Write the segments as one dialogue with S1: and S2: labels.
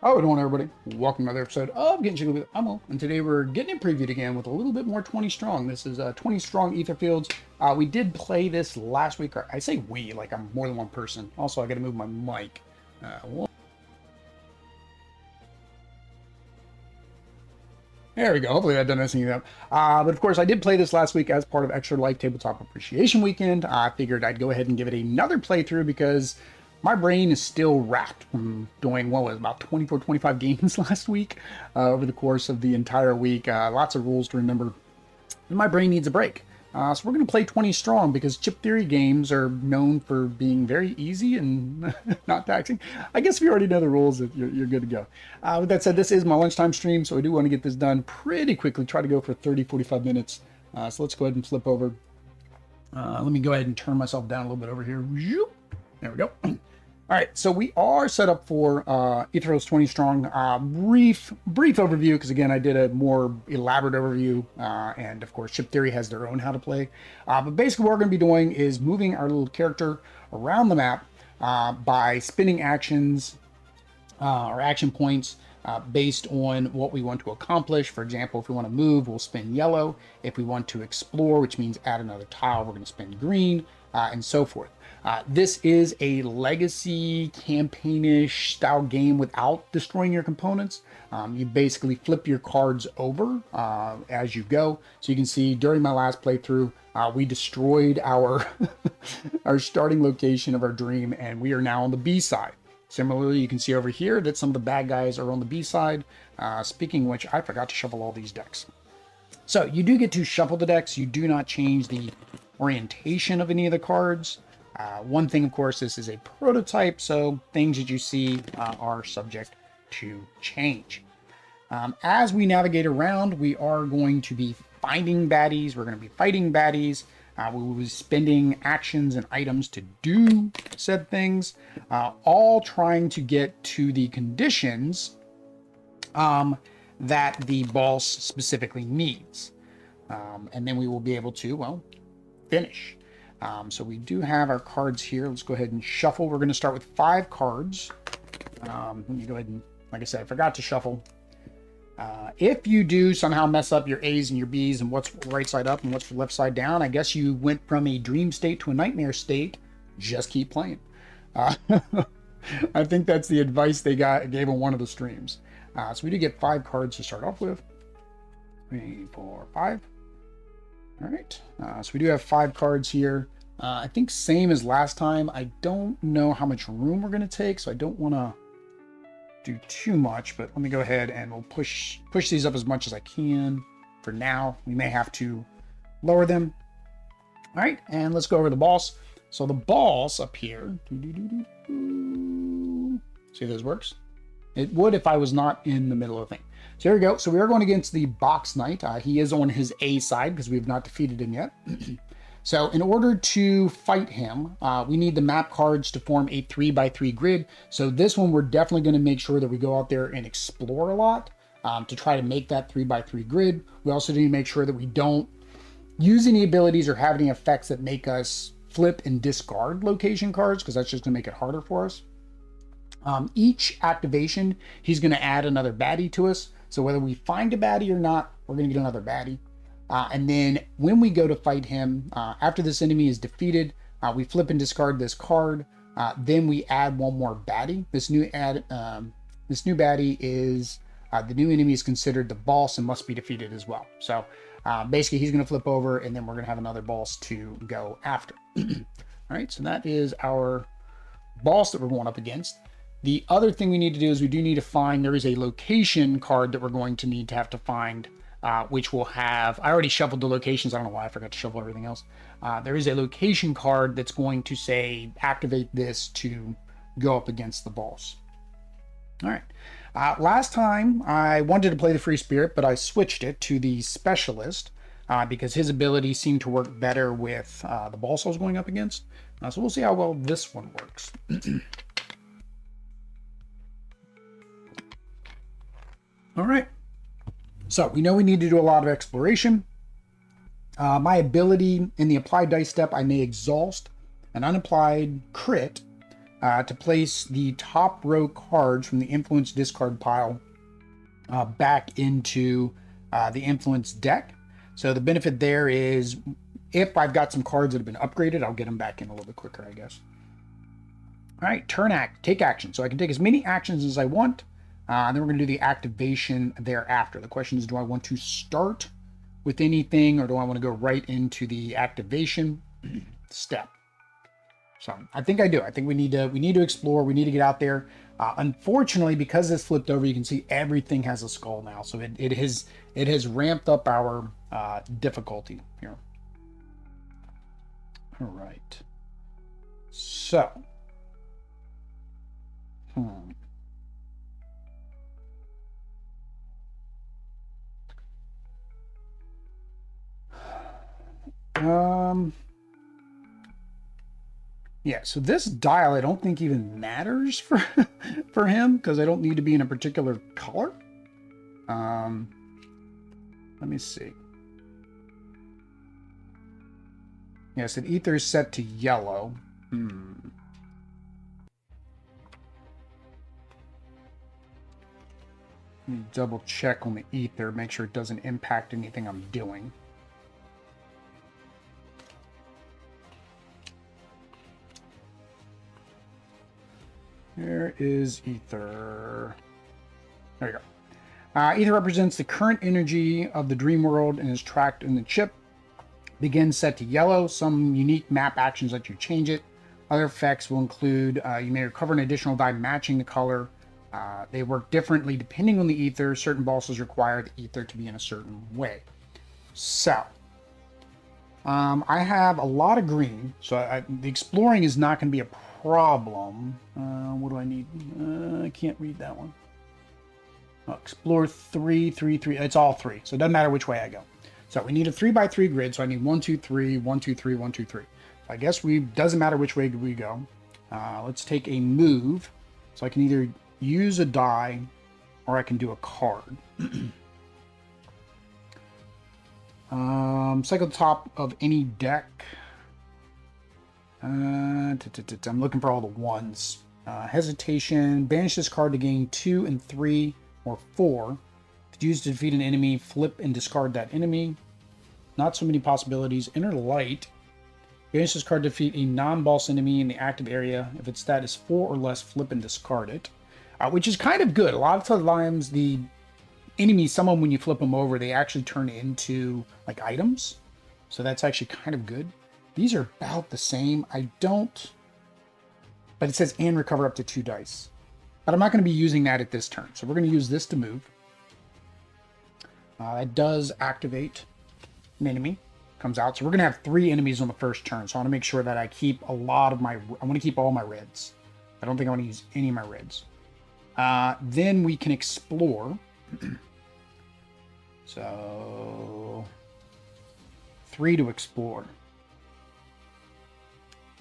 S1: How we doing, everybody? Welcome to another episode of Getting Jiggy with Amo, and today we're getting it previewed again with a little bit more 20 strong. This is 20 strong Etherfields. We did play this last week, or I say we, like I'm more than one person. Also, I got to move my mic. There we go. Hopefully that doesn't mess anything up. But of course, I did play this last week as part of Extra Life Tabletop Appreciation Weekend. I figured I'd go ahead and give it another playthrough because my brain is still racked from doing, what was it, about 24, 25 games last week over the course of the entire week. Lots of rules to remember. And my brain needs a break. So we're going to play 20 strong because chip theory games are known for being very easy and not taxing. I guess if you already know the rules, you're good to go. With that said, this is my lunchtime stream, so I do want to get this done pretty quickly. Try to go for 30, 45 minutes. So let's go ahead and flip over. Let me go ahead and turn myself down a little bit over here. There we go. All right, so we are set up for Etherfields 20 strong. Brief overview, because again, I did a more elaborate overview, and of course, Chip Theory has their own how to play. But basically, what we're going to be doing is moving our little character around the map by spinning actions or action points based on what we want to accomplish. For example, if we want to move, we'll spin yellow. If we want to explore, which means add another tile, we're going to spin green, and so forth. This is a legacy campaignish style game without destroying your components. You basically flip your cards over as you go. So you can see during my last playthrough, we destroyed our our starting location of our dream, and we are now on the B side. Similarly, you can see over here that some of the bad guys are on the B side. Speaking of which, I forgot to shuffle all these decks. So you do get to shuffle the decks. You do not change the orientation of any of the cards. One thing, of course, this is a prototype, so things that you see are subject to change. As we navigate around, we are going to be finding baddies. We're going to be fighting baddies. We will be spending actions and items to do said things, all trying to get to the conditions that the boss specifically needs. And then we will be able to, well, finish. So we do have our cards here. Let's go ahead and shuffle. We're going to start with 5 cards. Let me go ahead and, like I said, I forgot to shuffle. If you do somehow mess up your A's and your B's and what's right side up and what's left side down, I guess you went from a dream state to a nightmare state. Just keep playing. I think that's the advice they gave on one of the streams. So we do get 5 cards to start off with. 3, 4, 5. All right, so we do have 5 cards here. I think same as last time. I don't know how much room we're going to take, so I don't want to do too much, but let me go ahead and we'll push these up as much as I can for now. We may have to lower them. All right, and let's go over the boss. So the boss up here, see if this works? It would if I was not in the middle of the thing. So here we go. So we are going against the Box Knight. He is on his A side because we have not defeated him yet. So in order to fight him, we need the map cards to form a 3x3 grid. So this one, we're definitely going to make sure that we go out there and explore a lot to try to make that 3x3 grid. We also need to make sure that we don't use any abilities or have any effects that make us flip and discard location cards, because that's just going to make it harder for us. Each activation, he's going to add another baddie to us. So whether we find a baddie or not, we're going to get another baddie. And then when we go to fight him, after this enemy is defeated, we flip and discard this card. Then we add one more baddie. This new baddie is the new enemy is considered the boss and must be defeated as well. So basically, he's going to flip over, and then we're going to have another boss to go after. All right, so that is our boss that we're going up against. The other thing we need to do is we do need to find, there is a location card that we're going to need to have to find, which will have, I already shuffled the locations. I don't know why I forgot to shuffle everything else. There is a location card that's going to say, activate this to go up against the boss. All right. Last time I wanted to play the Free Spirit, but I switched it to the Specialist because his ability seemed to work better with the boss I was going up against. So we'll see how well this one works. All right, so we know we need to do a lot of exploration. My ability in the applied dice step, I may exhaust an unapplied crit to place the top row cards from the influence discard pile back into the influence deck. So the benefit there is if I've got some cards that have been upgraded, I'll get them back in a little bit quicker, I guess. All right, turn act, take action. So I can take as many actions as I want. And then we're going to do the activation thereafter. The question is, do I want to start with anything or do I want to go right into the activation step? So I think I do. I think we need to explore. We need to get out there. Unfortunately, because it's flipped over, you can see everything has a skull now. So it has ramped up our difficulty here. All right. So. Yeah, so this dial I don't think even matters for for him because I don't need to be in a particular color. Let me see. Yes, the ether is set to yellow. Let me double check on the ether, make sure it doesn't impact anything I'm doing. There is ether. There you go. Ether represents the current energy of the dream world and is tracked in the chip. Begin set to yellow. Some unique map actions let you change it. Other effects will include you may recover an additional die matching the color. They work differently depending on the ether. Certain bosses require the ether to be in a certain way. So, I have a lot of green, so the exploring is not going to be a problem. What do I need? I can't read that one. Explore 3, 3, 3. It's all 3, so it doesn't matter which way I go. So we need a 3x3 grid, so I need 1, 2, 3, 1, 2, 3, 1, 2, 3. So I guess doesn't matter which way we go. Let's take a move. So I can either use a die or I can do a card. Cycle the top of any deck. I'm looking for all the ones. Hesitation. Banish this card to gain 2 and 3 or 4. If it's used to defeat an enemy, flip and discard that enemy. Not so many possibilities. Enter light. Banish this card to defeat a non-boss enemy in the active area. If its stat is 4 or less, flip and discard it. Which is kind of good. A lot of times the enemies, someone when you flip them over, they actually turn into like items. So that's actually kind of good. These are about the same. But it says and recover up to 2 dice. But I'm not going to be using that at this turn. So we're going to use this to move. It does activate an enemy. Comes out. So we're going to have 3 enemies on the first turn. So I want to make sure that I keep I want to keep all my reds. I don't think I want to use any of my reds. Then we can explore. So 3 to explore.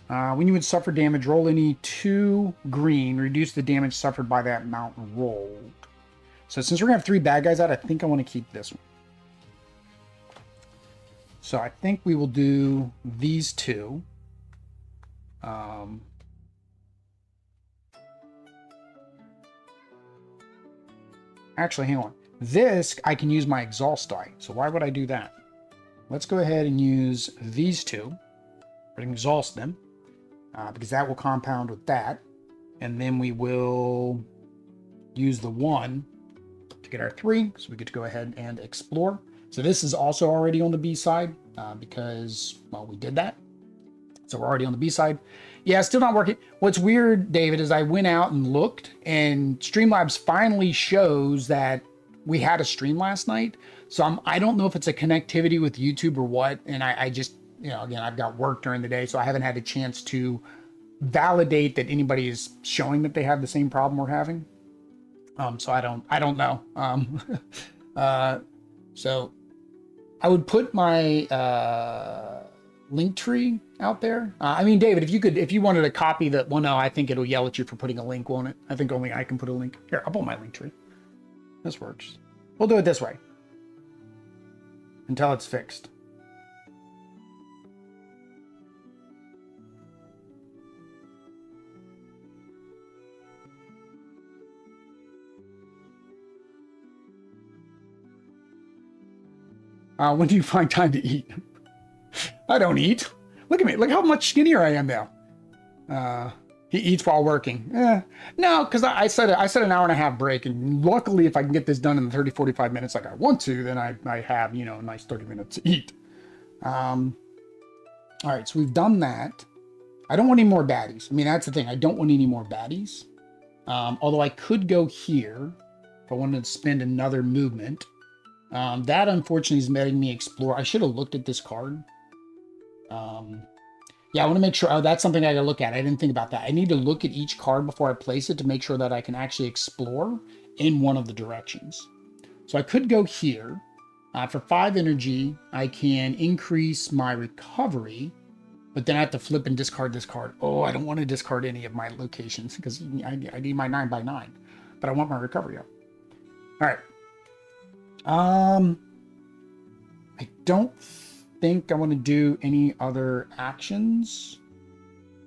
S1: When you would suffer damage, roll any 2 green, reduce the damage suffered by that amount rolled. So since we're going to have 3 bad guys out, I think I want to keep this one. So I think we will do these 2. Actually, hang on. This, I can use my exhaust die. So why would I do that? Let's go ahead and use these 2. We're going to exhaust them. Because that will compound with that. And then we will use the 1 to get our 3. So we get to go ahead and explore. So this is also already on the B side because, well, we did that. So we're already on the B side. Yeah, still not working. What's weird, David, is I went out and looked and Streamlabs finally shows that we had a stream last night. So I don't know if it's a connectivity with YouTube or what. And I just, you know, again, I've got work during the day, so I haven't had a chance to validate that anybody is showing that they have the same problem we're having. So I don't know. So I would put my link tree out there. I mean, David, if you wanted to copy that, well, no, I think it'll yell at you for putting a link, won't it? I think only I can put a link. Here, I'll put my link tree. This works. We'll do it this way until it's fixed. When do you find time to eat? I don't eat. Look at me. Look how much skinnier I am now. He eats while working. No, because I said an hour and a half break, and luckily if I can get this done in the 30, 45 minutes like I want to, then I have, you know, a nice 30 minutes to eat. All right, so we've done that. I don't want any more baddies. I mean, that's the thing. I don't want any more baddies. Although I could go here if I wanted to spend another movement. That unfortunately is letting me explore. I should have looked at this card. Yeah, I want to make sure. Oh, that's something I gotta look at. I didn't think about that. I need to look at each card before I place it to make sure that I can actually explore in one of the directions. So I could go here. For 5 energy, I can increase my recovery, but then I have to flip and discard this card. Oh, I don't want to discard any of my locations because I need my 9x9, but I want my recovery up. All right. I don't think I want to do any other actions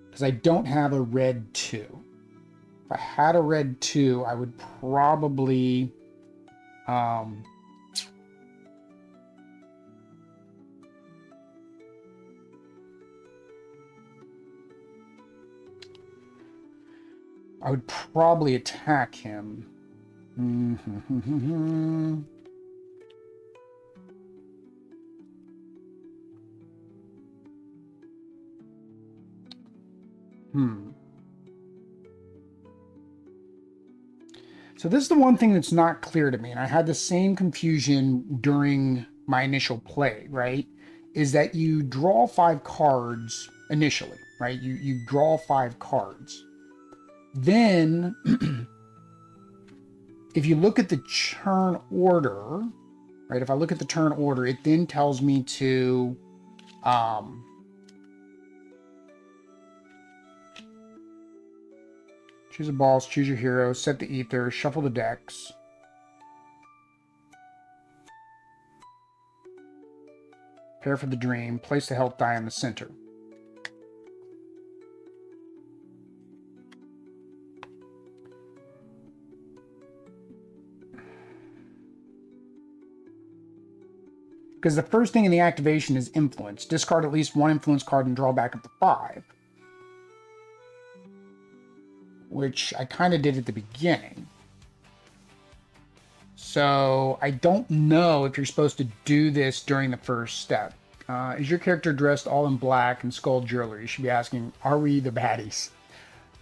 S1: because I don't have a red 2. If I had a red 2, I would probably attack him. So this is the one thing that's not clear to me, and I had the same confusion during my initial play, right? Is that you draw 5 cards initially, right? You draw 5 cards. Then, if you look at the turn order, right? If I look at the turn order, it then tells me to choose a boss, choose your hero, set the ether, shuffle the decks. Prepare for the dream, place the health die in the center. Because the first thing in the activation is influence. Discard at least 1 influence card and draw back up to 5. Which I kind of did at the beginning. So I don't know if you're supposed to do this during the first step. Is your character dressed all in black and skull jewelry? You should be asking, are we the baddies?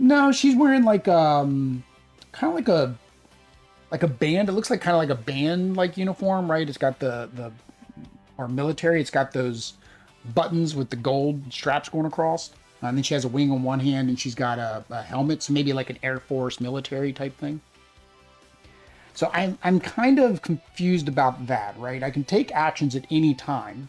S1: No, she's wearing like kind of like a band. It looks like kind of like a band like uniform, right? It's got the or military. It's got those buttons with the gold straps going across. And then she has a wing on one hand, and she's got a helmet, so maybe like an Air Force military type thing. So I'm kind of confused about that, right? I can take actions at any time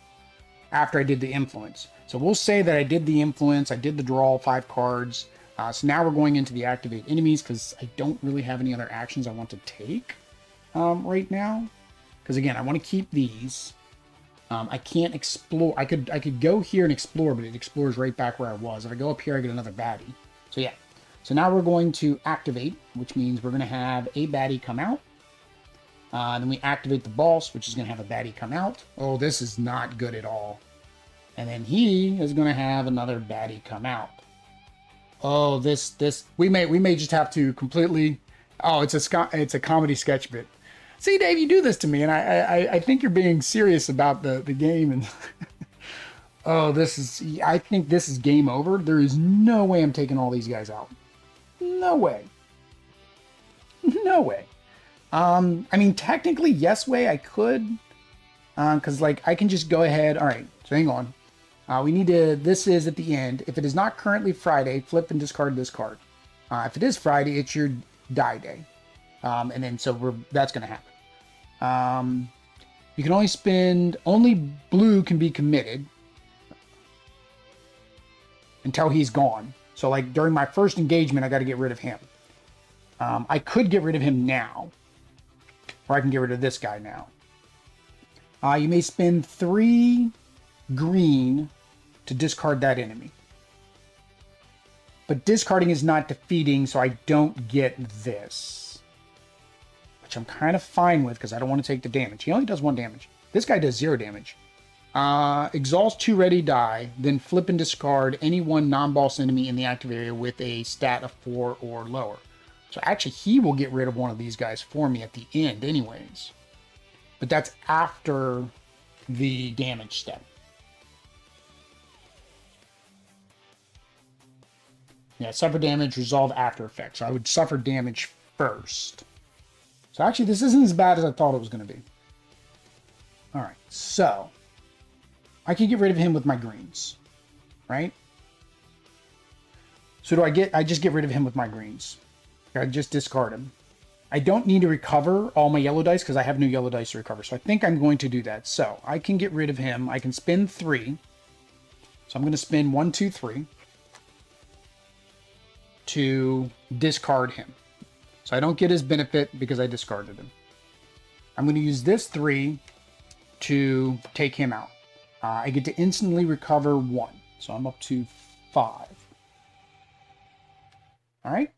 S1: after I did the influence. So we'll say that I did the influence, I did the draw 5 cards. So now we're going into the activate enemies because I don't really have any other actions I want to take right now. Because again, I want to keep these. I can't explore. I could go here and explore, but it explores right back where I was. If I go up here, I get another baddie. So yeah. So now we're going to activate, which means we're going to have a baddie come out. Then we activate the boss, which is going to have a baddie come out. Oh, this is not good at all. And then he is going to have another baddie come out. Oh, this we may just have to completely. Oh, it's a comedy sketch bit. See, Dave, you do this to me, and I think you're being serious about the game. And oh, I think this is game over. There is no way I'm taking all these guys out. No way. No way. I mean, technically, yes way, I could. Because, like, I can just go ahead. All right, so hang on. We need to, this is at the end. If it is not currently Friday, flip and discard this card. If it is Friday, it's your die day. And then, so that's going to happen. You can only blue can be committed until he's gone. So like during my first engagement, I got to get rid of him. I could get rid of him now, or I can get rid of this guy now. You may spend 3 green to discard that enemy. But discarding is not defeating, so I don't get this. Which I'm kind of fine with because I don't want to take the damage. He only does 1 damage. This guy does 0 damage. Exhaust 2 ready die, then flip and discard any one non-boss enemy in the active area with a stat of 4 or lower. So actually, he will get rid of one of these guys for me at the end anyways. But that's after the damage step. Yeah, suffer damage, resolve after effects. So I would suffer damage first. So actually, this isn't as bad as I thought it was going to be. All right, so I can get rid of him with my greens, right? So do I just get rid of him with my greens. I just discard him. I don't need to recover all my yellow dice because I have no yellow dice to recover. So I think I'm going to do that. So I can get rid of him. I can spin 3. So I'm going to spin 1, 2, 3 to discard him. So I don't get his benefit because I discarded him. I'm going to use this 3 to take him out. I get to instantly recover 1. So I'm up to 5. All right.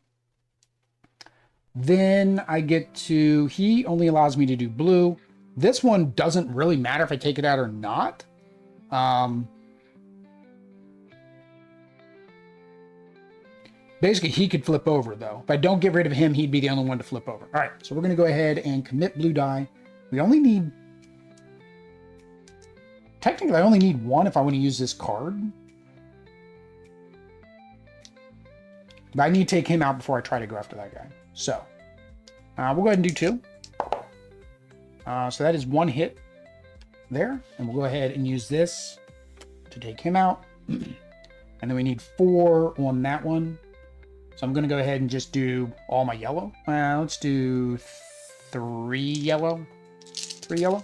S1: Then I get to, he only allows me to do blue. This one doesn't really matter if I take it out or not. Basically, he could flip over, though. If I don't get rid of him, he'd be the only one to flip over. All right, so we're going to go ahead and commit blue die. We only need... Technically, I only need 1 if I want to use this card. But I need to take him out before I try to go after that guy. So, we'll go ahead and do 2. So that is 1 hit there. And we'll go ahead and use this to take him out. And then we need 4 on that one. So I'm going to go ahead and just do all my yellow. Let's do 3 yellow. 3 yellow.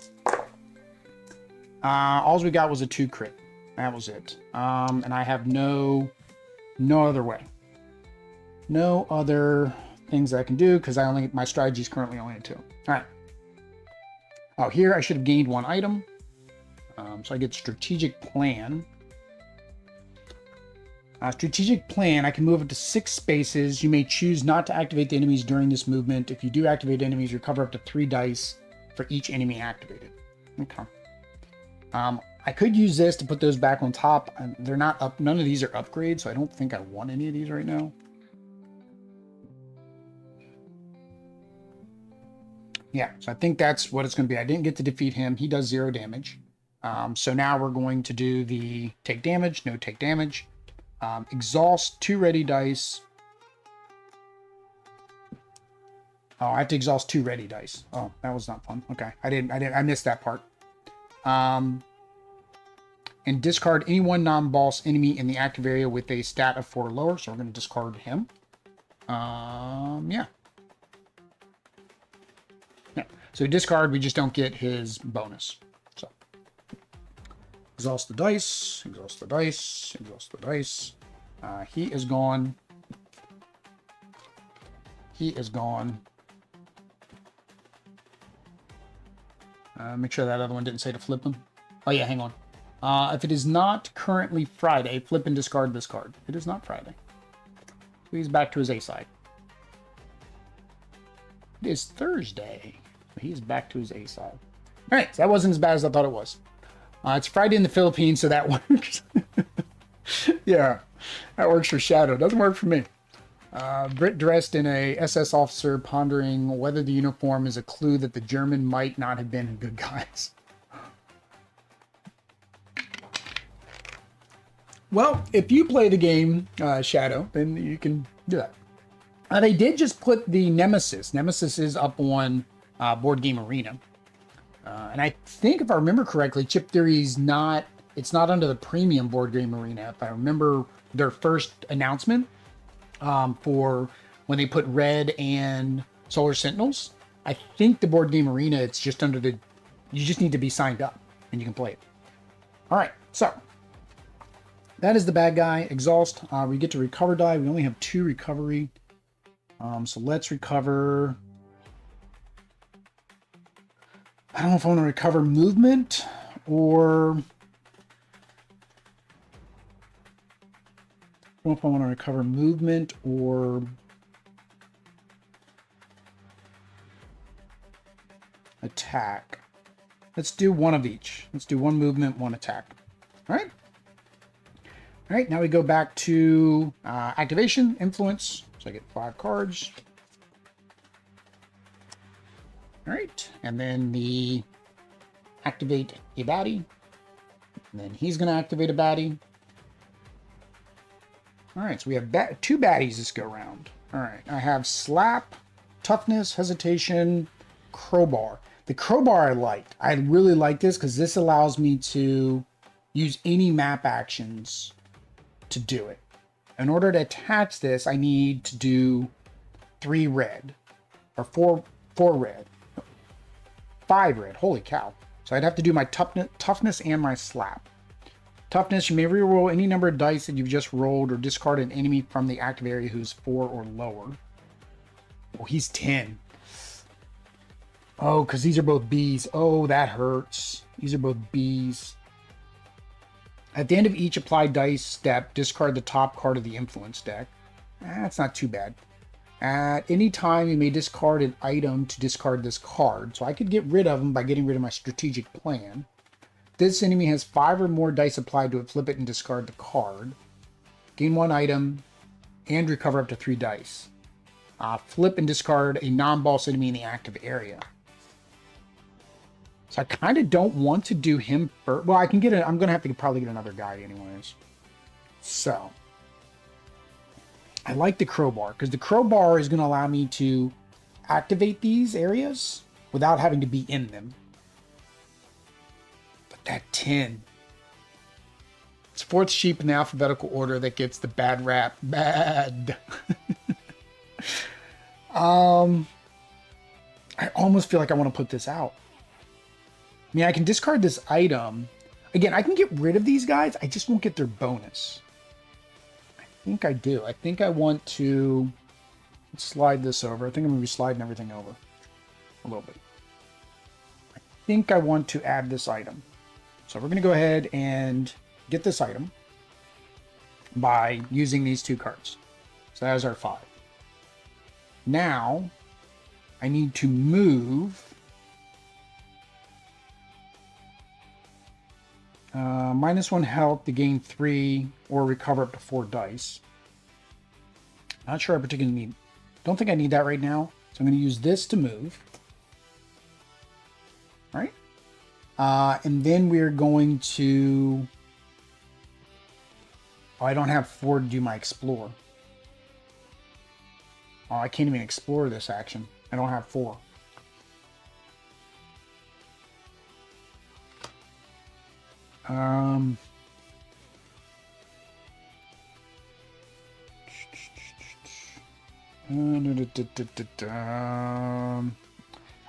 S1: All we got was a 2 crit. That was it. And I have no other way. No other things that I can do because my strategy is currently only at 2. All right. Oh, here I should have gained 1 item. So I get strategic plan. Strategic plan, I can move up to 6 spaces. You may choose not to activate the enemies during this movement. If you do activate enemies, recover up to 3 dice for each enemy activated. Okay. I could use this to put those back on top. They're not up. None of these are upgrades, so I don't think I want any of these right now. Yeah, so I think that's what it's going to be. I didn't get to defeat him. He does 0 damage. So now we're going to do the take damage, no take damage. Exhaust 2 ready dice. Oh, I have to exhaust 2 ready dice. Oh, that was not fun. Okay, I missed that part. And discard any one non-boss enemy in the active area with a stat of 4 or lower. So we're going to discard him. Yeah. So discard, we just don't get his bonus. So exhaust the dice, exhaust the dice, exhaust the dice. He is gone. He is gone. Make sure that other one didn't say to flip him. Oh yeah, hang on. If it is not currently Friday, flip and discard this card. It is not Friday. So he's back to his A side. It is Thursday. He's back to his A side. All right, so that wasn't as bad as I thought it was. It's Friday in the Philippines, so that works. Yeah, that works for Shadow. Doesn't work for me. Brit dressed in a SS officer, pondering whether the uniform is a clue that the German might not have been good guys. Well, if you play the game Shadow, then you can do that. They did just put the Nemesis. Nemesis is up on Board Game Arena. And I think if I remember correctly, Chip Theory's not, it's not under the premium Board Game Arena. If I remember their first announcement for when they put Red and Solar Sentinels, I think the Board Game Arena, it's just under the, you just need to be signed up and you can play it. All right, so that is the bad guy. Exhaust, we get to recover die. We only have 2 recovery. So let's recover. I don't know if I want to recover movement or I don't know if I want to recover movement or attack. Let's do one of each. Let's do one movement, one attack. All right. All right, now we go back to activation, influence. So I get 5 cards. All right, and then the activate a baddie. And then he's going to activate a baddie. All right, so we have 2 baddies this go round. All right, I have slap, toughness, hesitation, crowbar. The crowbar I liked. I really like this because this allows me to use any map actions to do it. In order to attach this, I need to do 3 red, or 4 red, 5 red. Holy cow! So I'd have to do my toughness and my slap. Toughness, you may reroll any number of dice that you've just rolled or discard an enemy from the active area who's 4 or lower. Oh, he's 10. Oh, because these are both Bs. Oh, that hurts. These are both Bs. At the end of each applied dice step, discard the top card of the influence deck. That's not too bad. At any time, you may discard an item to discard this card. So I could get rid of them by getting rid of my strategic plan. This enemy has 5 or more dice applied to it. Flip it and discard the card. Gain 1 item and recover up to 3 dice. Flip and discard a non-boss enemy in the active area. So I kind of don't want to do him first. Well, I can get it. I'm going to have to probably get another guy anyways. So I like the crowbar because the crowbar is going to allow me to activate these areas without having to be in them. But that 10. It's 4th sheep in the alphabetical order that gets the bad rap. Bad. I almost feel like I want to put this out. I mean, I can discard this item. Again, I can get rid of these guys. I just won't get their bonus. I think I do. I think I want to slide this over. I think I'm going to be sliding everything over a little bit. I think I want to add this item. So we're going to go ahead and get this item by using these 2 cards. So that is our 5. Now, I need to move -1 health to gain 3 or recover up to 4 dice. Not sure I particularly need. Don't think I need that right now. So I'm going to use this to move. All right. And then we're going to. Oh, I don't have 4 to do my explore. Oh, I can't even explore this action. I don't have 4.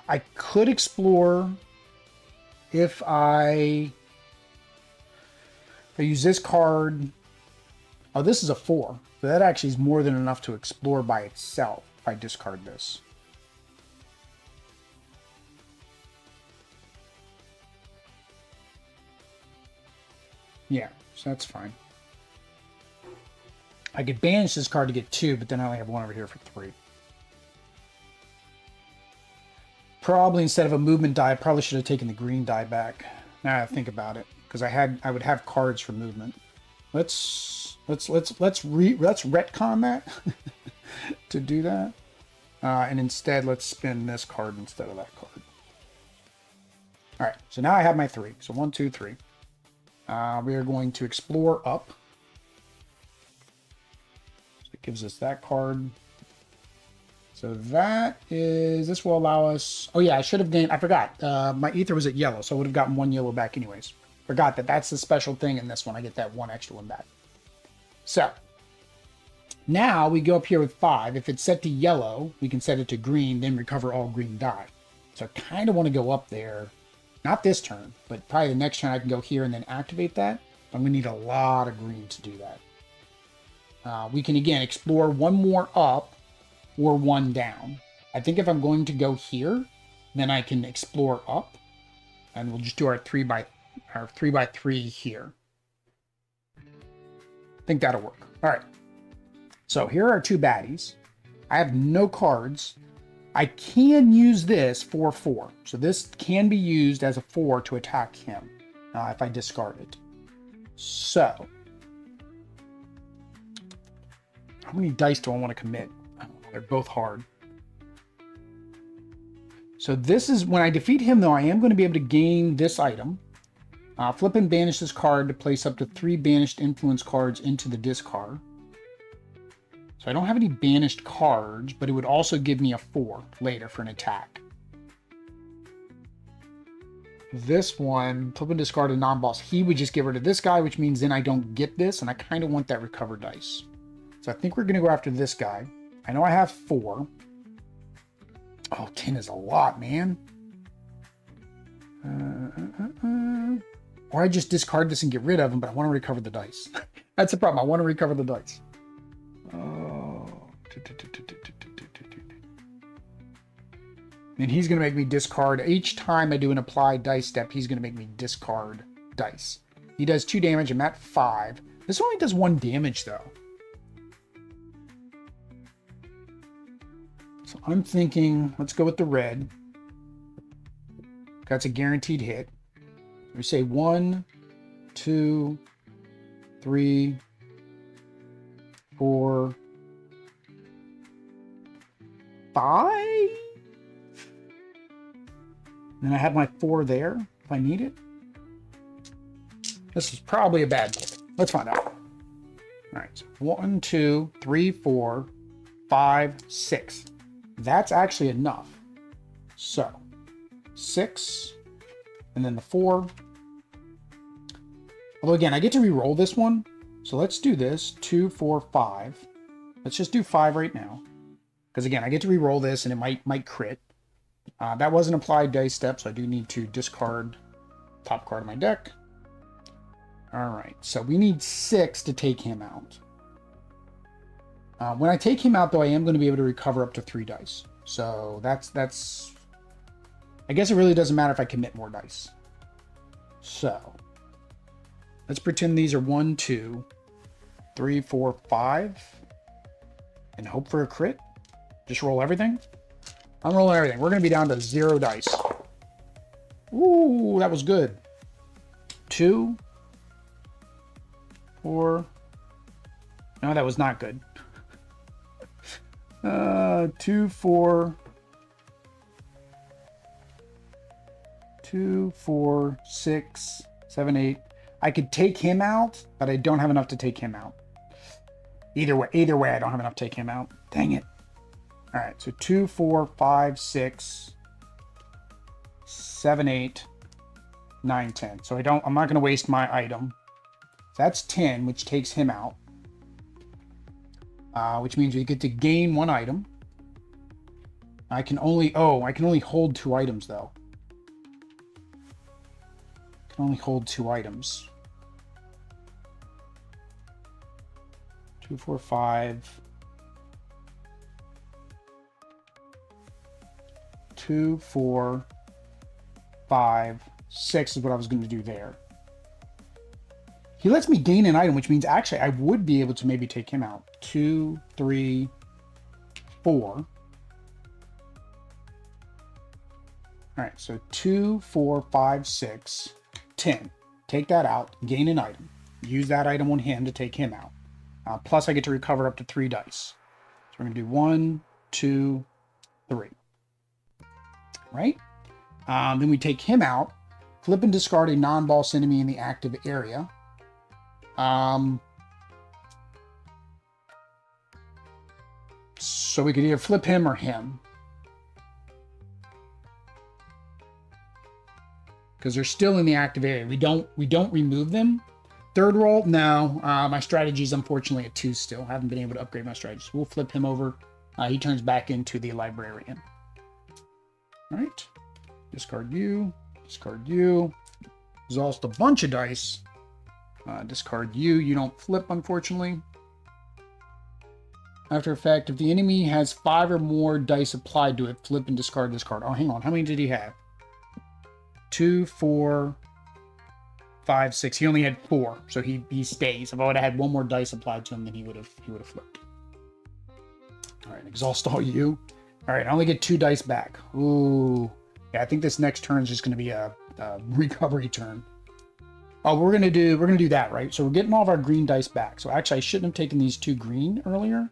S1: I could explore if I use this card. Oh, this is a 4. So that actually is more than enough to explore by itself if I discard this. Yeah, so that's fine. I could banish this card to get 2, but then I only have 1 over here for 3. Probably instead of a movement die, I probably should have taken the green die back. Now I think about it, because I would have cards for movement. Let's retcon that to do that, and instead let's spin this card instead of that card. All right, so now I have my 3. So 1, 2, 3. We are going to explore up. So it gives us that card. So this will allow us. Oh yeah, I should have gained. I forgot. My ether was at yellow, so I would have gotten 1 yellow back anyways. Forgot that's the special thing in this one. I get that 1 extra one back. So now we go up here with 5. If it's set to yellow, we can set it to green, then recover all green die. So I kind of want to go up there. Not this turn, but probably the next turn I can go here and then activate that. I'm going to need a lot of green to do that. We can, again, explore 1 more up or 1 down. I think if I'm going to go here, then I can explore up. And we'll just do our 3 by 3 here. I think that'll work. All right. So here are 2 baddies. I have no cards. I can use this for 4. So this can be used as a 4 to attack him if I discard it. So, how many dice do I want to commit? I don't know, they're both hard. So this is, when I defeat him though, I am going to be able to gain this item. Flip and banish this card to place up to 3 banished influence cards into the discard. So I don't have any banished cards, but it would also give me a 4 later for an attack. This one, flip and discard a non-boss. He would just give her to this guy, which means then I don't get this, and I kind of want that recover dice. So I think we're going to go after this guy. I know I have 4. Oh, 10 is a lot, man. Or I just discard this and get rid of him, but I want to recover the dice. That's the problem. I want to recover the dice. And he's going to make me discard. Each time I do an applied dice step, he's going to make me discard dice. He does 2 damage. I'm at 5. This only does 1 damage, though. So I'm thinking, let's go with the red. That's a guaranteed hit. We say 1, 2, 3, 4, 5. And I have my 4 there if I need it. This is probably a bad pick. Let's find out. All right, so 1, 2, 3, 4, 5, 6. That's actually enough. So 6, and then the 4. Although again, I get to re-roll this one. So let's do this. 2, 4, 5. Let's just do 5 right now. Because again, I get to re-roll this and it might crit. That was an applied dice step, so I do need to discard top card of my deck. All right, so we need 6 to take him out. When I take him out, though, I am going to be able to recover up to 3 dice. So that's. I guess it really doesn't matter if I commit more dice. So let's pretend these are 1, 2, 3, 4, 5, and hope for a crit. Just roll everything. I'm rolling everything. We're going to be down to 0 dice. Ooh, that was good. 2, 4. No, that was not good. 2, 4. 2, 4, 6, 7, 8. I could take him out, but I don't have enough to take him out. Either way, I don't have enough to take him out. Dang it. All right, so 2, 4, 5, 6, 7, 8, 9, 10. So I'm not going to waste my item. That's 10, which takes him out. Which means we get to gain 1 item. I can only hold 2 items though. I can only hold 2 items. 2, 4, 5. 2, 4, 5, 6 is what I was going to do there. He lets me gain an item, which means actually I would be able to maybe take him out. 2, 3, 4. All right, so 2, 4, 5, 6, 10. Take that out, gain an item. Use that item on him to take him out. Plus I get to recover up to 3 dice. So we're going to do 1, 2, 3. Right? Then we take him out, flip and discard a non-boss enemy in the active area. So we could either flip him or him. Because they're still in the active area. We don't remove them. Third roll, no. My strategy is unfortunately a 2 still. Haven't been able to upgrade my strategy. So we'll flip him over. He turns back into the librarian. All right. Discard you. Discard you. Exhaust a bunch of dice. Discard you. You don't flip, unfortunately. After effect, if the enemy has 5 or more dice applied to it, flip and discard this card. Oh, hang on. How many did he have? 2, 4, 5, 6. He only had 4, so he stays. If I would have had 1 more dice applied to him, then he would have flipped. All right, exhaust all you. All right, I only get 2 dice back. Ooh. Yeah, I think this next turn is just going to be a recovery turn. Oh, we're gonna do that, right? So we're getting all of our green dice back. So actually, I shouldn't have taken these 2 green earlier.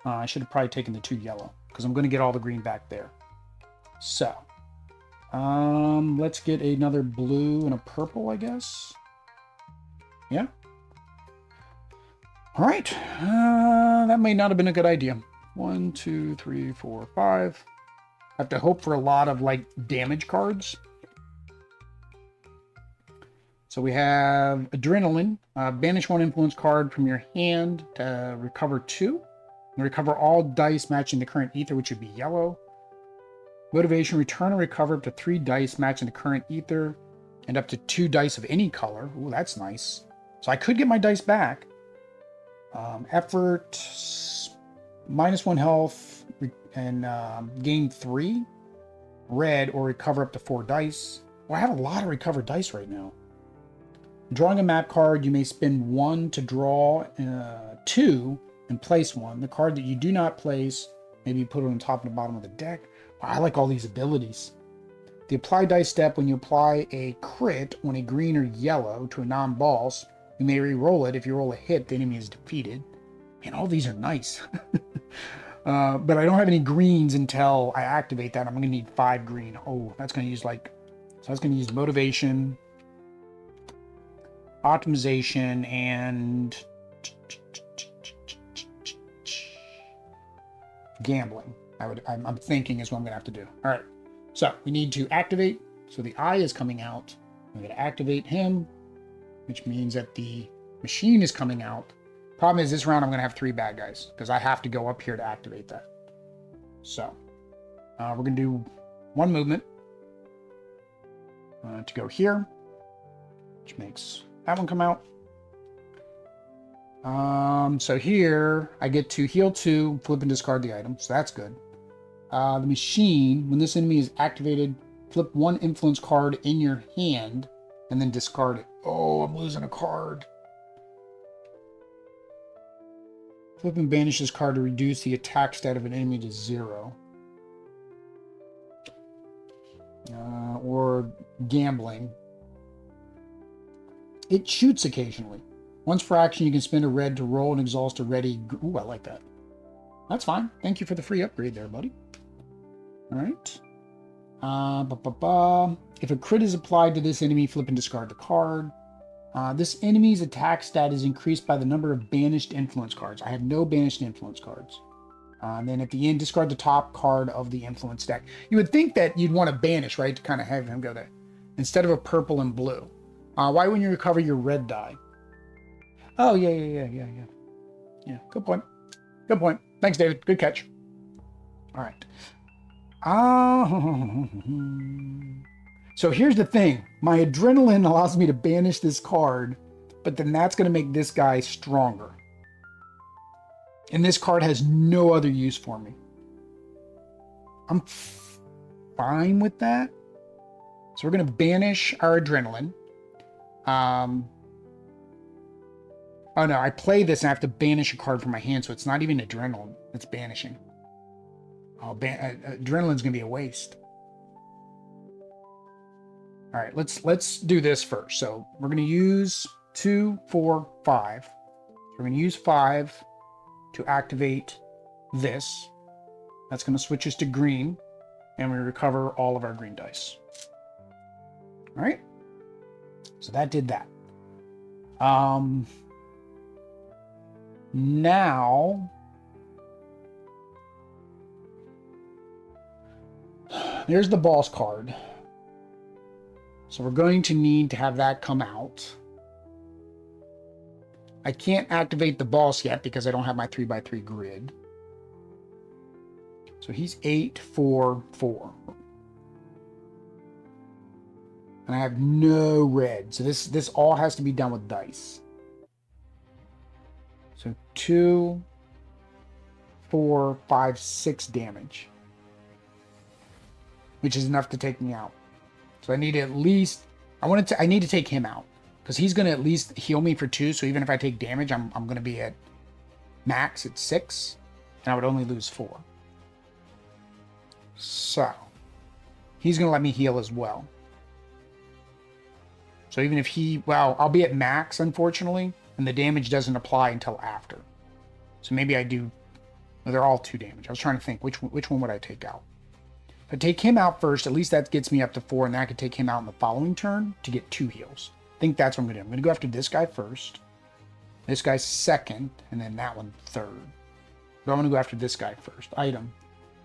S1: I should have probably taken the 2 yellow because I'm gonna get all the green back there. So, let's get another blue and a purple, I guess. Yeah. All right. That may not have been a good idea. 1, 2, 3, 4, 5. I have to hope for a lot of like damage cards. So we have Adrenaline. Banish 1 influence card from your hand to recover 2. And recover all dice matching the current ether, which would be yellow. Motivation, return and recover up to 3 dice matching the current ether and up to 2 dice of any color. Ooh, that's nice. So I could get my dice back. Effort, -1 health, and gain 3 red or recover up to 4 dice. Well, I have a lot of recovered dice right now. Drawing a map card, you may spend 1 to draw 2 and place 1. The card that you do not place, maybe you put it on top and the bottom of the deck. Wow, I like all these abilities. The apply dice step, when you apply a crit on a green or yellow to a non-boss, you may re-roll it. If you roll a hit, the enemy is defeated. Man, all these are nice. But I don't have any greens until I activate that. I'm going to need 5 green. Oh, that's going to use so that's going to use motivation, optimization, and gambling. I'm thinking is what I'm going to have to do. All right. So we need to activate. So the eye is coming out. I'm going to activate him, which means that the machine is coming out. Problem is, this round I'm going to have 3 bad guys because I have to go up here to activate that. So we're going to do 1 movement to go here, which makes that one come out. So here I get to heal 2, flip and discard the item. So that's good. The machine, when this enemy is activated, flip 1 influence card in your hand and then discard it. Oh, I'm losing a card. Flip and banish this card to reduce the attack stat of an enemy to 0. Or gambling. It shoots occasionally. Once for action, you can spend a red to roll and exhaust a ready. Ooh, I like that. That's fine. Thank you for the free upgrade there, buddy. All right. If a crit is applied to this enemy, flip and discard the card. This enemy's attack stat is increased by the number of banished influence cards. I have no banished influence cards. And then at the end, discard the top card of the influence deck. You would think that you'd want to banish, right, to kind of have him go there, instead of a purple and blue. Why wouldn't you recover your red die? Oh, yeah. Yeah, good point. Good point. Thanks, David. Good catch. All right. So here's the thing. My adrenaline allows me to banish this card, but then that's going to make this guy stronger. And this card has no other use for me. I'm fine with that. So we're going to banish our adrenaline. Oh no, I play this and I have to banish a card from my hand, so it's not even adrenaline. It's banishing. Oh, adrenaline's going to be a waste. All right, let's do this first. So we're going to use 2, 4, 5. We're going to use 5 to activate this. That's going to switch us to green, and we recover all of our green dice. All right, so that did that. Now, there's the boss card. So we're going to need to have that come out. I can't activate the boss yet because I don't have my 3x3 grid. So he's 8, 4, 4. And I have no red. So this all has to be done with dice. So 2, 4, 5, 6 damage. Which is enough to take me out. So I need to at least, I need to take him out. Because he's going to at least heal me for 2. So even if I take damage, I'm going to be at max at 6. And I would only lose 4. So he's going to let me heal as well. So even if he, well, I'll be at max, unfortunately, and the damage doesn't apply until after. So maybe I do, well, they're all 2 damage. I was trying to think, which one would I take out? If I take him out first, at least that gets me up to 4, and then I could take him out in the following turn to get 2 heals. I think that's what I'm going to do. I'm going to go after this guy first, this guy second, and then that one third. But I'm going to go after this guy first. Item.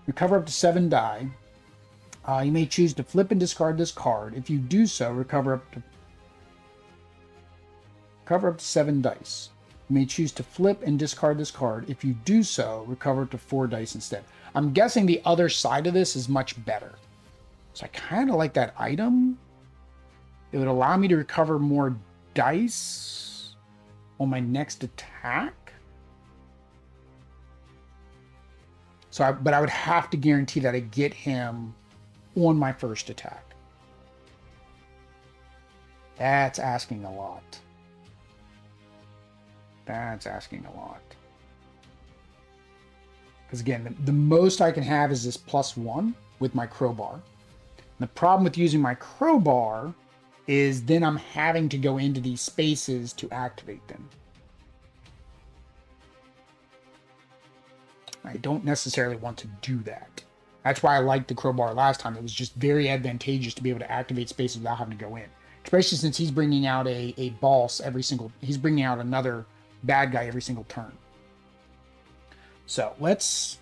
S1: Recover up to 7 die. You may choose to flip and discard this card. If you do so, recover up to 7 dice. You may choose to flip and discard this card. If you do so, recover up to 4 dice instead. I'm guessing the other side of this is much better. So I kind of like that item. It would allow me to recover more dice on my next attack. So, but I would have to guarantee that I get him on my first attack. That's asking a lot. That's asking a lot. Because again, the most I can have is this +1 with my crowbar. And the problem with using my crowbar is then I'm having to go into these spaces to activate them. I don't necessarily want to do that. That's why I liked the crowbar last time. It was just very advantageous to be able to activate spaces without having to go in. Especially since he's bringing out a boss every single... He's bringing out another bad guy every single turn. So let's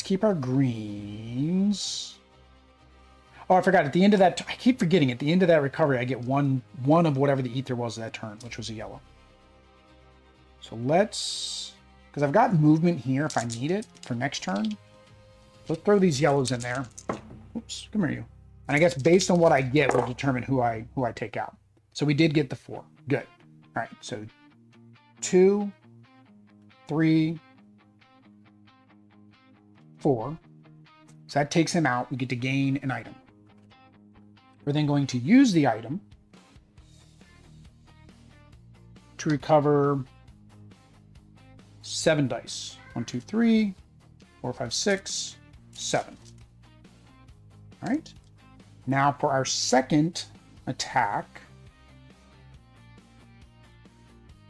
S1: keep our greens. Oh, I forgot. At the end of that... I keep forgetting. At the end of that recovery, I get one of whatever the ether was that turn, which was a yellow. So let's... Because I've got movement here if I need it for next turn. Let's throw these yellows in there. Oops, come here, you. And I guess based on what I get will determine who I take out. So we did get the 4. Good. All right, so 2, 3, 4. So that takes him out. We get to gain an item. We're then going to use the item to recover 7 dice. 1, 2, 3, 4, 5, 6, 7. All right. Now for our second attack,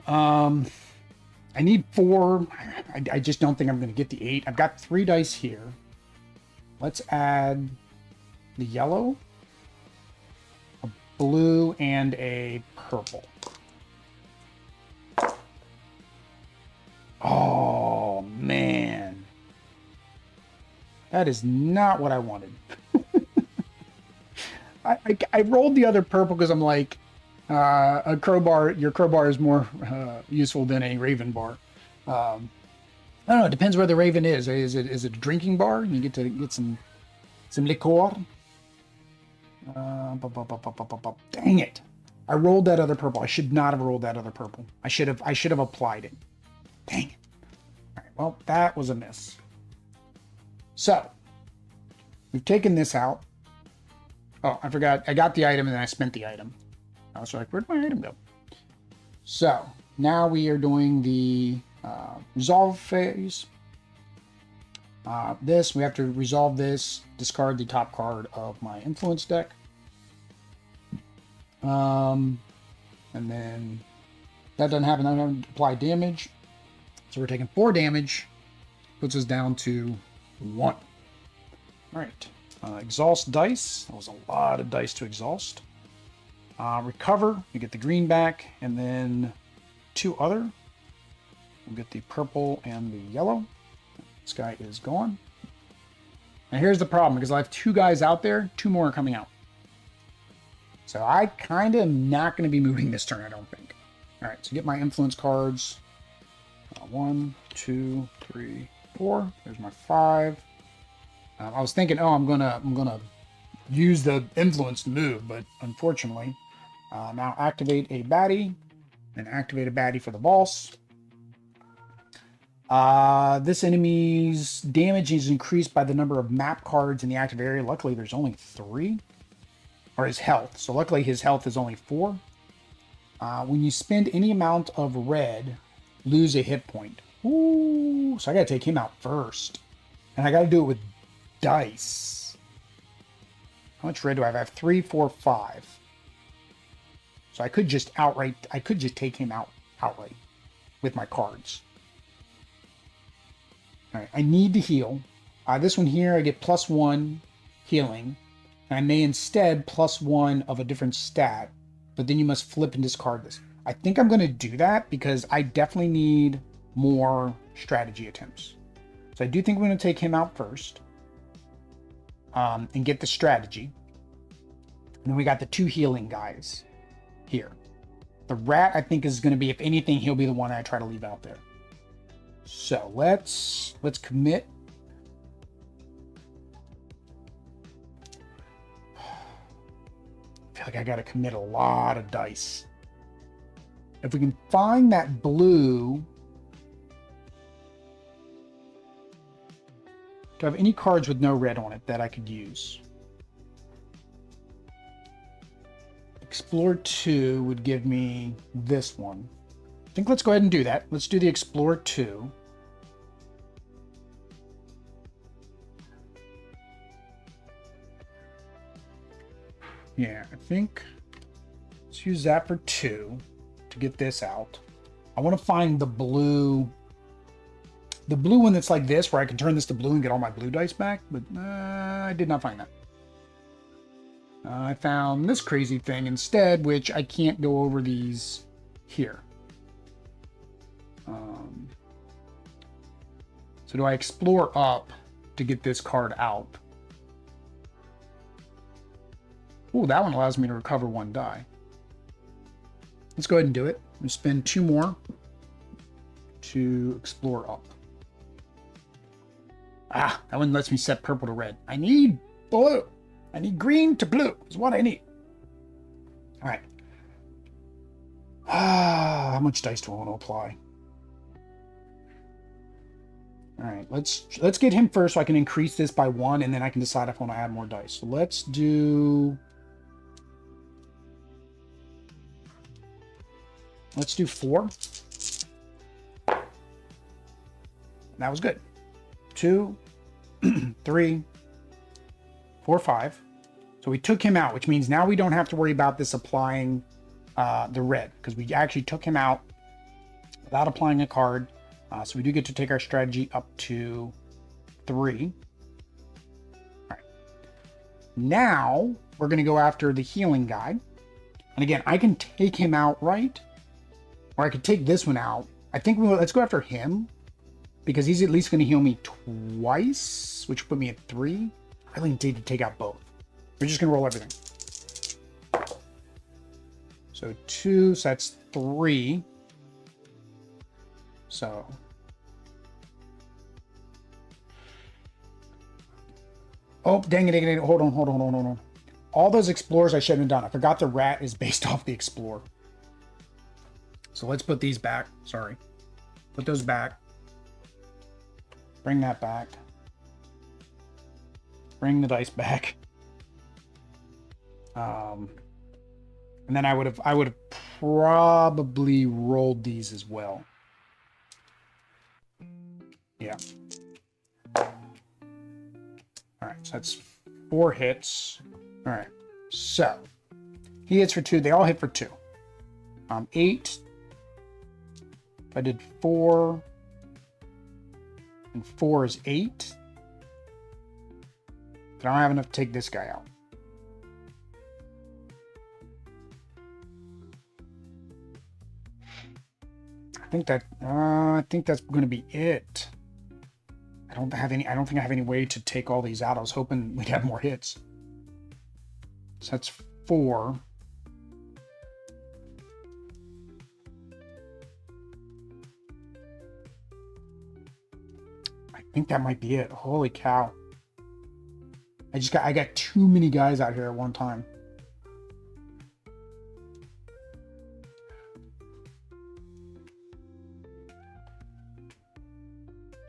S1: I need 4. I just don't think I'm going to get the 8. I've got 3 dice here. Let's add the yellow, a blue, and a purple. Oh, man. That is not what I wanted. I rolled the other purple because I'm like, a crowbar, your crowbar is more useful than a raven bar. I don't know, it depends where the raven is. Is it a drinking bar? You get to get some liqueur? Dang it. I rolled that other purple. I should not have rolled that other purple. I should have applied it. Dang it. All right, well, that was a miss. So, we've taken this out. Oh, I forgot. I got the item and then I spent the item. I was like, where'd my item go? So, now we are doing the resolve phase. We have to resolve this, discard the top card of my influence deck. And then that doesn't happen. I don't apply damage. So we're taking 4 damage, puts us down to 1. All right. Exhaust dice. That was a lot of dice to exhaust. Recover. We get the green back, and then 2 other. We'll get the purple and the yellow. This guy is gone. And here's the problem, because I have 2 guys out there, 2 more are coming out. So I kind of am not going to be moving this turn, I don't think. All right, so get my influence cards. 1, 2, 3, 4. There's my 5. I was thinking, oh, I'm gonna use the influence to move, but unfortunately, now activate a baddie, and activate a baddie for the boss. This enemy's damage is increased by the number of map cards in the active area. Luckily, there's only 3, or his health. So luckily, his health is only 4. When you spend any amount of red, lose a hit point. Ooh, so I gotta take him out first. And I got to do it with dice. How much red do I have? I have 3, 4, 5. So I could just take him out outright with my cards. All right, I need to heal. This one here, I get +1 healing. And I may instead +1 of a different stat, but then you must flip and discard this. I think I'm going to do that because I definitely need more strategy attempts. So I do think I'm going to take him out first and get the strategy. And then we got the 2 healing guys here. The rat, I think, is going to be, if anything, he'll be the one I try to leave out there. So let's commit. I feel like I got to commit a lot of dice. If we can find that blue. Do I have any cards with no red on it that I could use? Explore 2 would give me this one. I think let's go ahead and do that. Let's do the Explore 2. Yeah, I think let's use that for 2 to get this out. I want to find the blue one that's like this, where I can turn this to blue and get all my blue dice back, but I did not find that. I found this crazy thing instead, which I can't go over these here. So do I explore up to get this card out? Oh, that one allows me to recover 1 die. Let's go ahead and do it. I'm going to spend 2 more to explore up. Ah, that one lets me set purple to red. I need blue. I need green to blue is what I need. All right. How much dice do I want to apply? All right, let's get him first so I can increase this by 1, and then I can decide if I want to add more dice. So let's do 4. That was good. 2, 3, 4, 5. So we took him out, which means now we don't have to worry about this applying the red, because we actually took him out without applying a card. So we do get to take our strategy up to 3. All right. Now we're going to go after the healing guy. And again, I can take him out right, or I could take this one out. I think let's go after him, because he's at least going to heal me twice, which put me at 3. I really need to take out both. We're just going to roll everything. So 2, so that's 3. So oh, dang it. Hold on. All those explorers I shouldn't have done. I forgot the rat is based off the explorer. So let's put these back. Sorry. Put those back. Bring that back. Bring the dice back. And then I would have probably rolled these as well. Yeah. All right, so that's 4 hits. All right, so he hits for 2. They all hit for 2. 8. If I did 4, and 4 is 8. But I don't have enough to take this guy out. I think that's going to be it. I don't think I have any way to take all these out. I was hoping we'd have more hits. So that's 4. I think that might be it. Holy cow. I got too many guys out here at one time.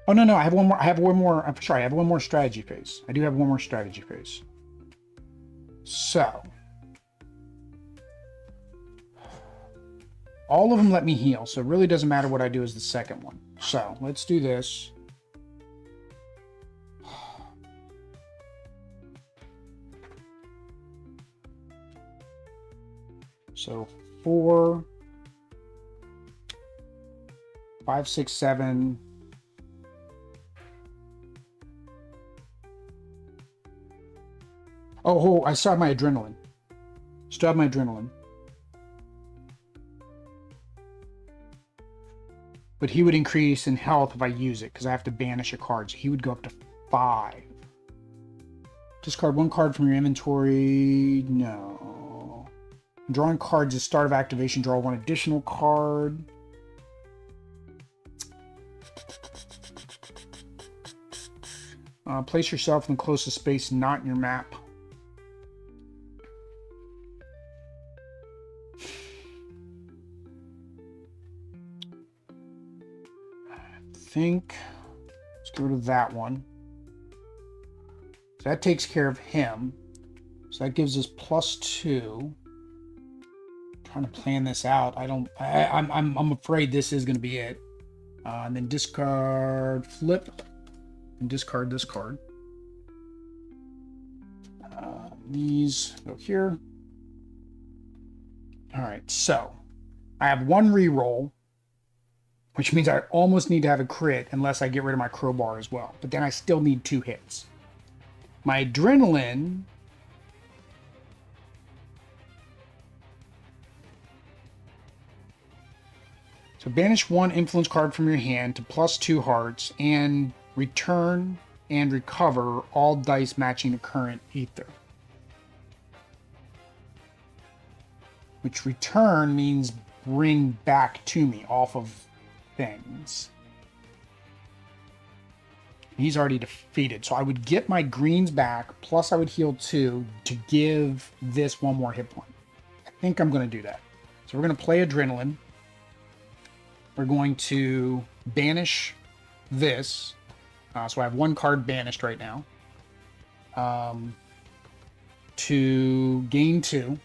S1: Oh, no, I have one more. I'm sorry, I have one more strategy phase. I do have one more strategy phase. So, all of them let me heal, so it really doesn't matter what I do as the second one. So, let's do this. So 4, 5, 6, 7. Oh, I still have my adrenaline. Still have my adrenaline. But he would increase in health if I use it, because I have to banish a card. So he would go up to 5. Discard 1 card from your inventory. No. Drawing cards at start of activation. Draw 1 additional card. Place yourself in the closest space not in your map. Let's go to that one. So that takes care of him. So that gives us +2. Trying to plan this out. I'm afraid this is going to be it. And then discard, flip, and discard this card. These go here. All right, so I have 1 reroll, which means I almost need to have a crit unless I get rid of my crowbar as well. But then I still need 2 hits. My adrenaline so banish 1 influence card from your hand to +2 hearts and return and recover all dice matching the current ether. Which return means bring back to me off of things. He's already defeated, so I would get my greens back, plus I would heal 2 to give this 1 more hit point. I think I'm going to do that. So we're going to play adrenaline. We're going to banish this. So I have 1 card banished right now. To gain 2.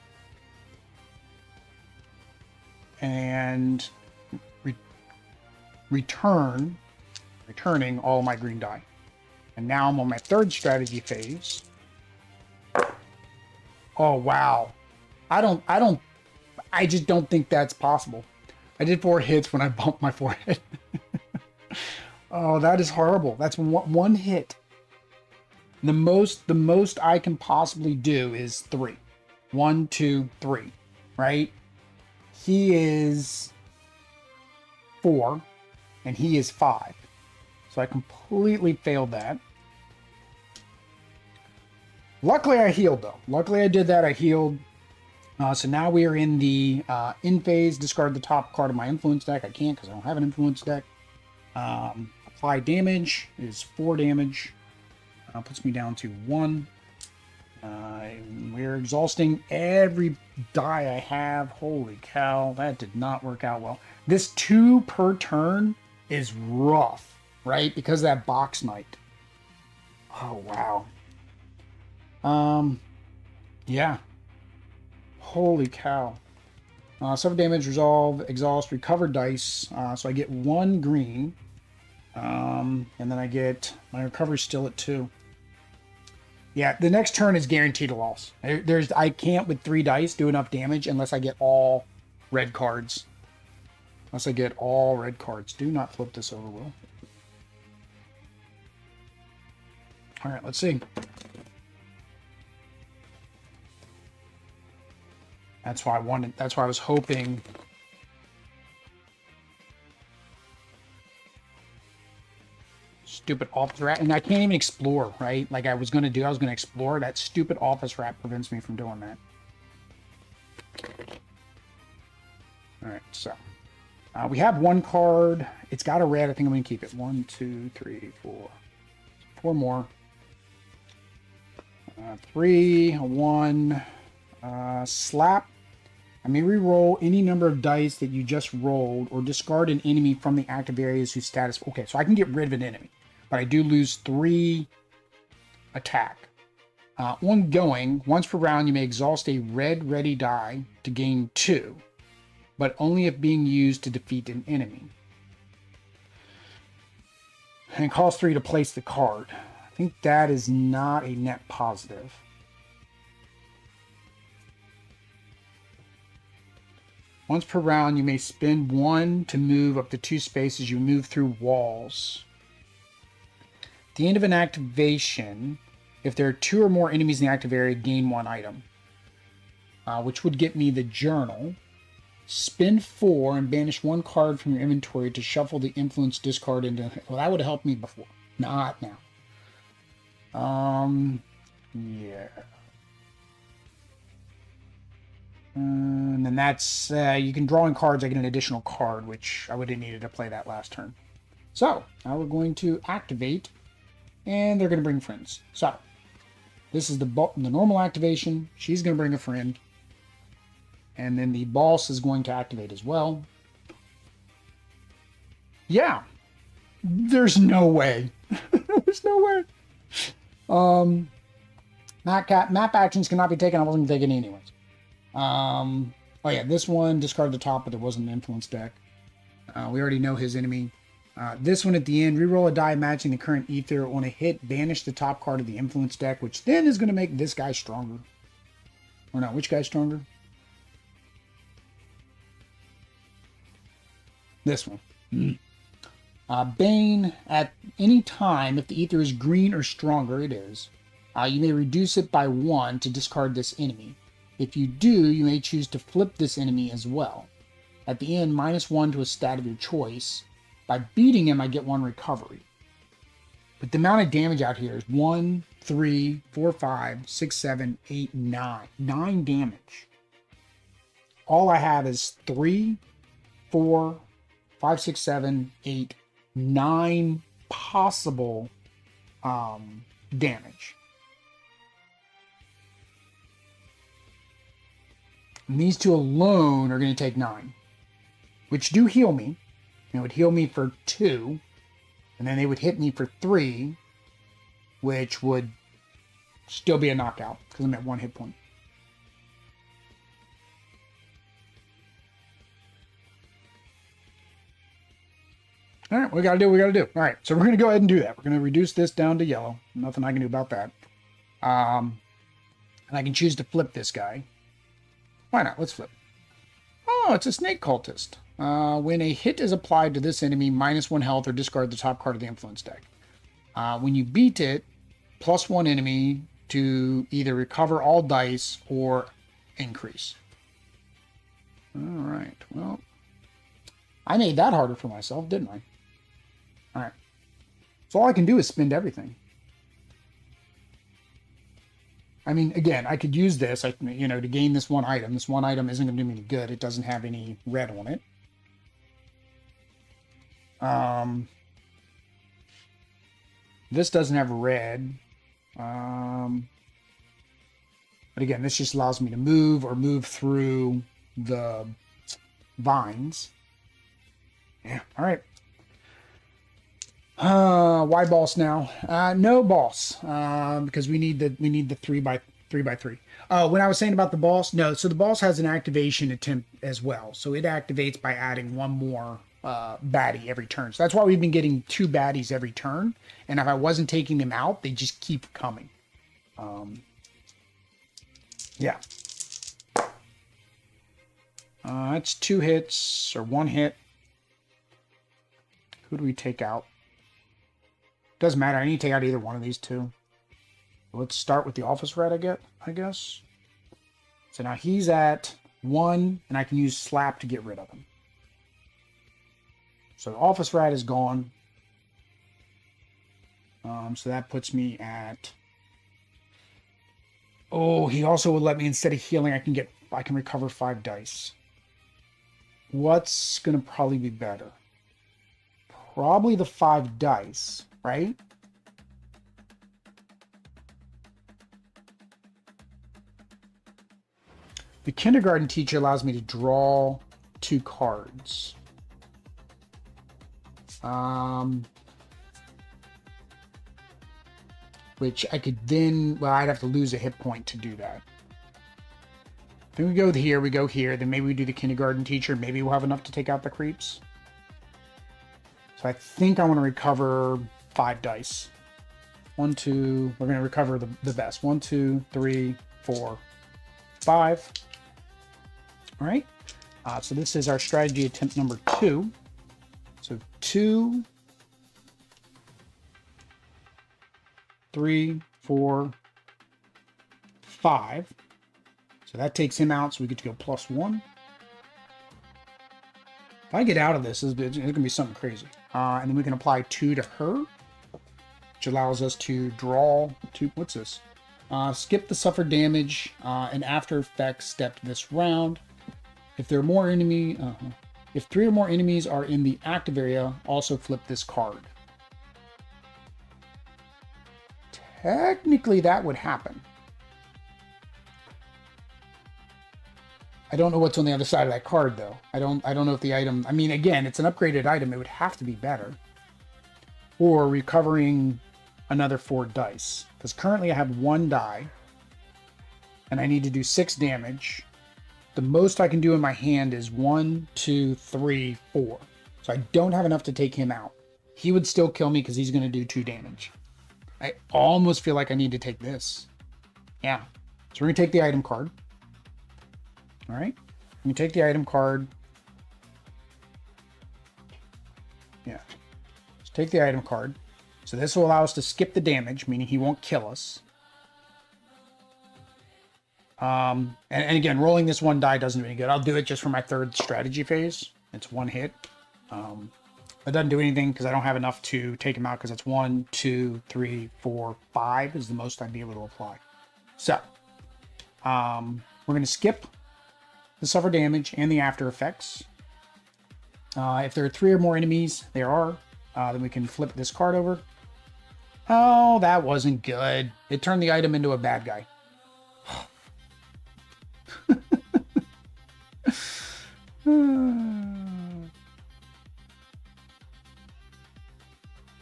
S1: And returning all my green die. And now I'm on my 3rd strategy phase. Oh wow. I just don't think that's possible. I did 4 hits when I bumped my forehead. Oh, that is horrible. That's 1 hit. The most I can possibly do is 3. 1, 2, 3, right? He is 4 and he is 5. So I completely failed that. Luckily I healed though. Luckily I did that. I healed. So now we are in the in phase. Discard the top card of my influence deck. I can't because I don't have an influence deck. Apply damage is 4 damage. Puts me down to 1. We're exhausting every die I have. Holy cow, that did not work out well. This 2 per turn is rough, right? Because of that box knight. Oh, wow. Yeah. Holy cow. 7 damage, resolve, exhaust, recover dice. So I get 1 green. And then I get, my recovery still at 2. Yeah, the next turn is guaranteed a loss. I can't with 3 dice do enough damage unless I get all red cards. Unless I get all red cards. Do not flip this over, Will. All right, let's see. That's why I was hoping. Stupid office rat, and I can't even explore, right? Like I was going to explore. That stupid office rat prevents me from doing that. All right, so we have 1 card. It's got a red. I think I'm going to keep it. 1, 2, 3, 4. 4 more. 3, 1. Slap. I may re-roll any number of dice that you just rolled or discard an enemy from the active areas whose status. Okay, so I can get rid of an enemy, but I do lose 3 attack. Ongoing, once per round, you may exhaust a red ready die to gain 2, but only if being used to defeat an enemy. And it costs 3 to place the card. I think that is not a net positive. Once per round, you may spend 1 to move up to 2 spaces. You move through walls. At the end of an activation, if there are 2 or more enemies in the active area, gain 1 item. Which would get me the journal. Spend 4 and banish 1 card from your inventory to shuffle the influence discard into... Well, that would have helped me before. Not now. Yeah. And then that's... you can draw in cards. I get an additional card, which I would have needed to play that last turn. So, now we're going to activate. And they're going to bring friends. So, this is the normal activation. She's going to bring a friend. And then the boss is going to activate as well. Yeah. There's no way. There's no way. Map actions cannot be taken. I wasn't taking anyways. Oh yeah, this one, discard the top, but there wasn't an influence deck. We already know his enemy. This one at the end, reroll a die matching the current ether. On a hit, banish the top card of the influence deck, which then is going to make this guy stronger. Or no, which guy's stronger? This one. Bane, at any time, if the ether is green or stronger, it is, you may reduce it by 1 to discard this enemy. If you do, you may choose to flip this enemy as well. At the end, -1 to a stat of your choice. By beating him, I get 1 recovery. But the amount of damage out here is 1, 3, 4, 5, 6, 7, 8, 9. 9 damage. All I have is 3, 4, 5, 6, 7, 8, 9 possible damage. And these 2 alone are going to take 9, which do heal me. It would heal me for 2, and then they would hit me for 3, which would still be a knockout because I'm at 1 hit point. All right, we got to do what we got to do. All right, so we're going to go ahead and do that. We're going to reduce this down to yellow. Nothing I can do about that. And I can choose to flip this guy. Why not? Let's flip. Oh, it's a snake cultist. When a hit is applied to this enemy, -1 health or discard the top card of the influence deck. When you beat it, +1 enemy to either recover all dice or increase. All right, well, I made that harder for myself, didn't I? All right. So all I can do is spend everything. I mean, again, I could use this, to gain this 1 item. This 1 item isn't going to do me any good. It doesn't have any red on it. This doesn't have red. But again, this just allows me to move or move through the vines. Yeah, all right. Why boss now? No boss, because we need the 3 by 3. When I was saying about the boss, no. So the boss has an activation attempt as well. So it activates by adding 1 more baddie every turn. So that's why we've been getting 2 baddies every turn. And if I wasn't taking them out, they just keep coming. Yeah. It's 2 hits or 1 hit. Who do we take out? Doesn't matter. I need to take out either one of these 2. Let's start with the office rat, I guess. So now he's at 1, and I can use slap to get rid of him. So the office rat is gone. So that puts me at... Oh, he also would let me, instead of healing, I can recover 5 dice. What's going to probably be better? Probably the 5 dice, right? The kindergarten teacher allows me to draw 2 cards. Which I could then, well, I'd have to lose a hit point to do that. Then we go here, then maybe we do the kindergarten teacher. Maybe we'll have enough to take out the creeps. So I think I want to recover 5 dice. 1, 2, we're going to recover the best. 1, 2, 3, 4, 5. All right. So this is our strategy attempt number 2. So 2, 3, 4, 5. So that takes him out, so we get to go +1. If I get out of this, it's going to be something crazy. And then we can apply 2 to her, which allows us to draw 2. What's this? Skip the suffer damage and after effects step this round. If there are more if 3 or more enemies are in the active area, also flip this card. Technically, that would happen. I don't know what's on the other side of that card, though. I don't know if the item... I mean, again, it's an upgraded item. It would have to be better. Or recovering another 4 dice. Because currently I have 1 die. And I need to do 6 damage. The most I can do in my hand is 1, 2, 3, 4. So I don't have enough to take him out. He would still kill me because he's going to do 2 damage. I almost feel like I need to take this. Yeah. So we're going to take the item card. All right. We take the item card. Yeah. Let's take the item card. So this will allow us to skip the damage, meaning he won't kill us. And again, rolling this 1 die doesn't do any good. I'll do it just for my 3rd strategy phase. It's 1 hit. It doesn't do anything because I don't have enough to take him out because it's 1, 2, 3, 4, 5 is the most I'd be able to apply. So, we're going to skip the suffer damage and the after effects. If there are 3 or more enemies, then we can flip this card over. Oh, that wasn't good. It turned the item into a bad guy.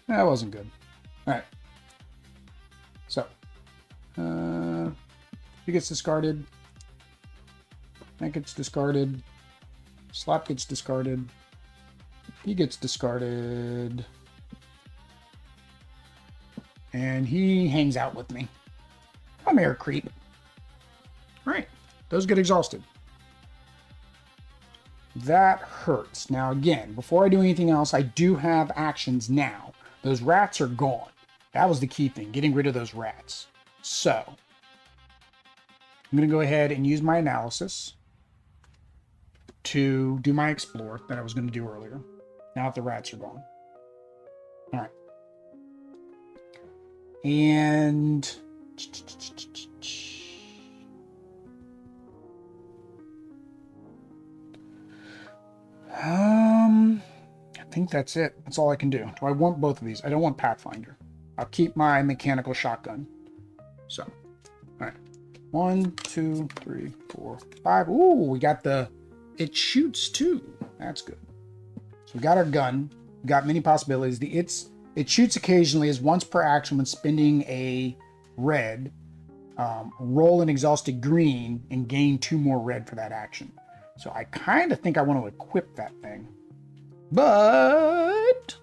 S1: That wasn't good. All right. So, he gets discarded. That gets discarded. Slap gets discarded. He gets discarded. And he hangs out with me. I'm air creep. All right. Those get exhausted. That hurts. Now, again, before I do anything else, I do have actions now. Those rats are gone. That was the key thing, getting rid of those rats. So, I'm going to go ahead and use my analysis to do my explore that I was going to do earlier. Now that the rats are gone. All right. And... I think that's it. That's all I can do. Do I want both of these? I don't want Pathfinder. I'll keep my mechanical shotgun. So, all right. 1, 2, 3, 4, 5. Ooh, we got the... It shoots too. That's good. So we got our gun. We got many possibilities. It shoots occasionally as once per action when spending a red. Roll an exhausted green and gain 2 more red for that action. So I kind of think I want to equip that thing. But...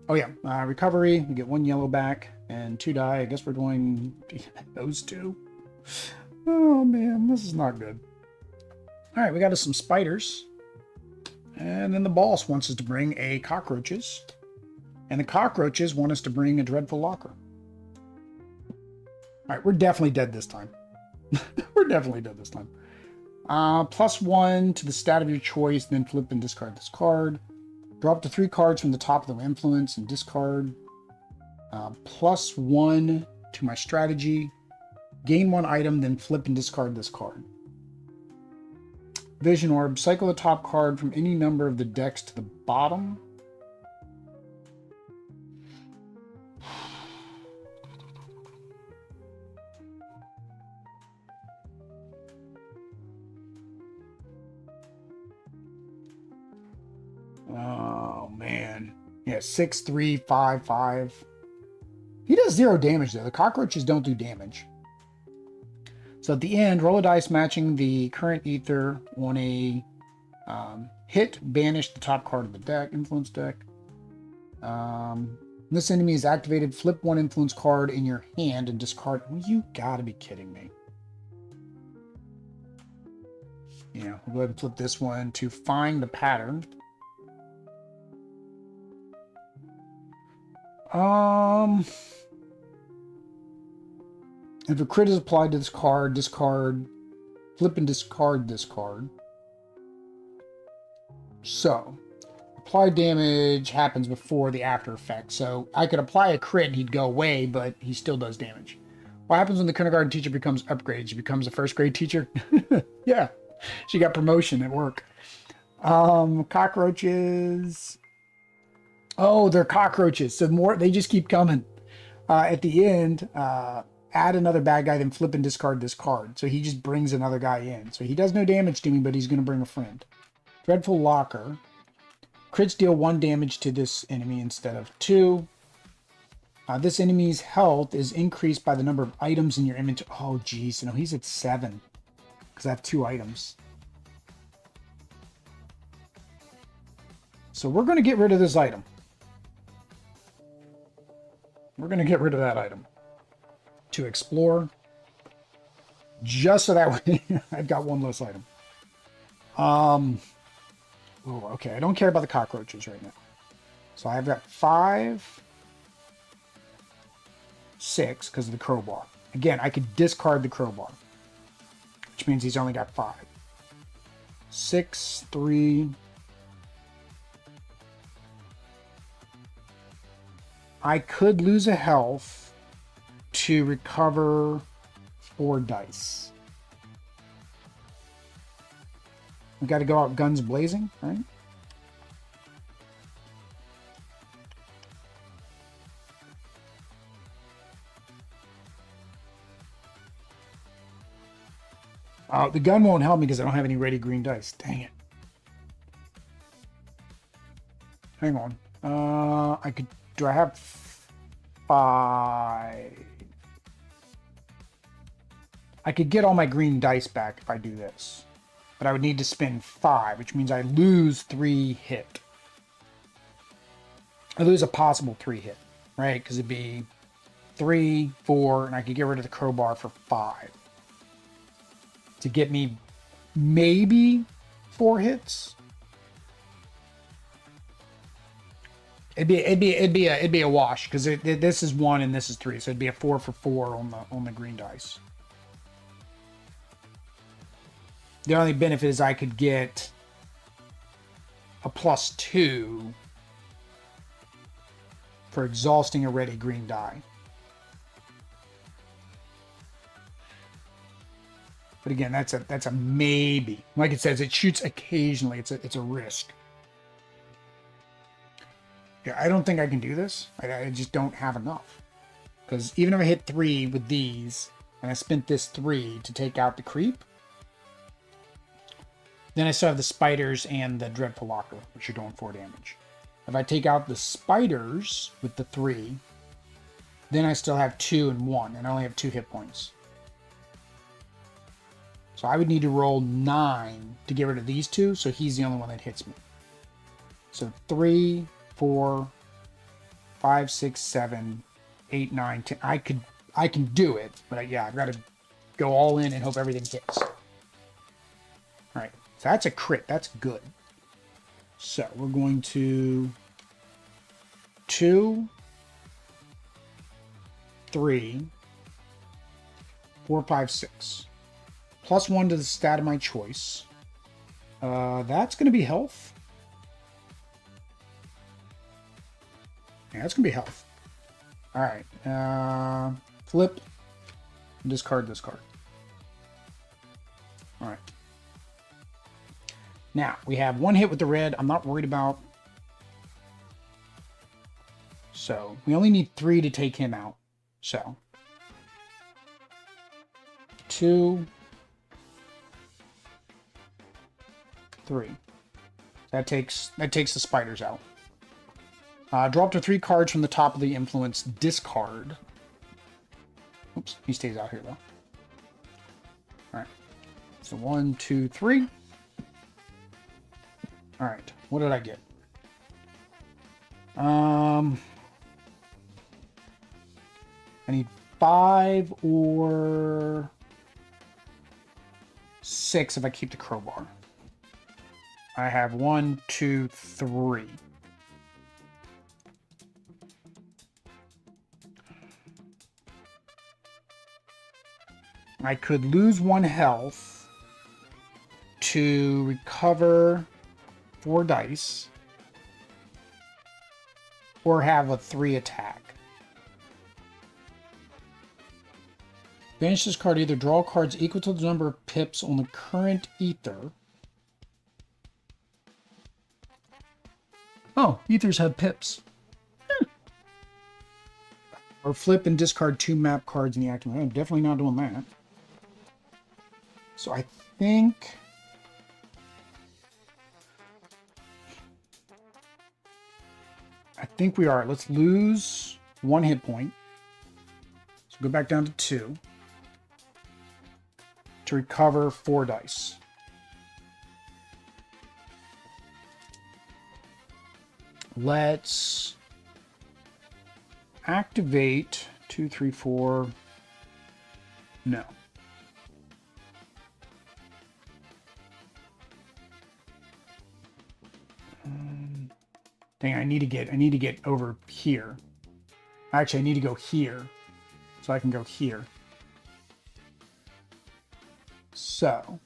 S1: Oh yeah, recovery. We get 1 yellow back and 2 die. I guess we're doing those 2. Oh man, this is not good. All right, we got us some spiders. And then the boss wants us to bring a cockroaches. And the cockroaches want us to bring a dreadful locker. All right, we're definitely dead this time. We're definitely dead this time. +1 to the stat of your choice, then flip and discard this card. Draw up to 3 cards from the top of the influence and discard. +1 to my strategy. Gain 1 item, then flip and discard this card. Vision Orb. Cycle the top card from any number of the decks to the bottom. Oh, man. Yeah, 6, 3, 5, 5. He does 0 damage, though. The cockroaches don't do damage. So at the end, roll a dice matching the current ether on a hit, banish the top card of the deck, influence deck. This enemy is activated, flip 1 influence card in your hand and discard. Well, you gotta be kidding me. Yeah, we'll go ahead and flip this one to find the pattern. If a crit is applied to this card, discard, flip and discard this card. So, applied damage happens before the after effect. So I could apply a crit and he'd go away, but he still does damage. What happens when the kindergarten teacher becomes upgraded? She becomes a first grade teacher? Yeah, she got promotion at work. Cockroaches. Oh, they're cockroaches. So more, they just keep coming. At the end, add another bad guy, then flip and discard this card. So he just brings another guy in. So he does no damage to me, but he's going to bring a friend. Dreadful Locker. Crits deal 1 damage to this enemy instead of 2. This enemy's health is increased by the number of items in your inventory. Oh, geez. No, he's at 7. Because I have 2 items. So we're going to get rid of this item. We're going to get rid of that item. To explore. Just so that way I've got 1 less item. Oh, okay. I don't care about the cockroaches right now. So I've got 5, 6 because of the crowbar. Again, I could discard the crowbar, which means he's only got 5. 6, 3. I could lose a health to recover 4 dice. We got to go out guns blazing, right? The gun won't help me because I don't have any ready green dice. Dang it. Hang on. I could... Do I have 5? I could get all my green dice back if I do this. But I would need to spend 5, which means I lose 3 hit. I lose a possible 3 hit, right? Because it'd be 3, 4, and I could get rid of the crowbar for 5. To get me maybe 4 hits. It'd be a wash because this is 1 and this is 3, so it'd be a 4 for 4 on the green dice. The only benefit is I could get a +2 for exhausting a ready green die. But again, that's a maybe. Like it says, it shoots occasionally. It's a risk. Yeah, I don't think I can do this. I just don't have enough. Because even if I hit 3 with these, and I spent this 3 to take out the creep, then I still have the spiders and the dreadful locker, which are doing 4 damage. If I take out the spiders with the 3, then I still have 2 and 1, and I only have 2 hit points. So I would need to roll 9 to get rid of these 2, so he's the only one that hits me. So 3, 4, 5, 6, 7, 8, 9, 10. I can do it, but yeah, I've got to go all in and hope everything hits. All right, so that's a crit. That's good. So we're going to 2, 3, 4, 5, 6. +1 to the stat of my choice. That's going to be health. Yeah, that's going to be health. All right. Flip. Discard this card. All right. Now, we have 1 hit with the red. I'm not worried about. So, we only need 3 to take him out. So, 2, 3. That takes the spiders out. Draw up to 3 cards from the top of the influence. Discard. Oops, he stays out here though. Alright. So 1, 2, 3. Alright, what did I get? I need 5 or 6 if I keep the crowbar. I have 1, 2, 3. I could lose 1 health to recover 4 dice, or have a 3 attack. Banish this card, either draw cards equal to the number of pips on the current ether. Oh, ethers have pips. Or flip and discard 2 map cards in the active. I'm definitely not doing that. So I think we are. Let's lose 1 hit point. So go back down to 2 to recover 4 dice. Let's activate 2, 3, 4. No. Dang, I need to get over here. Actually, I need to go here, so I can go here. So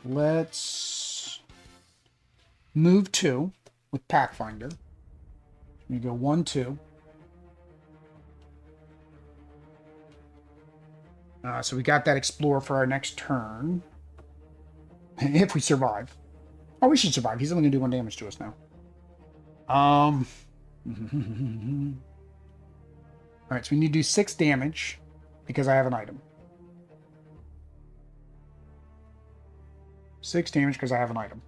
S1: let's move 2 with Pathfinder. We go 1, 2. So we got that Explorer for our next turn. If we survive. Oh, we should survive. He's only going to do 1 damage to us now. Alright, so we need to do 6 damage because I have an item. 6 damage because I have an item.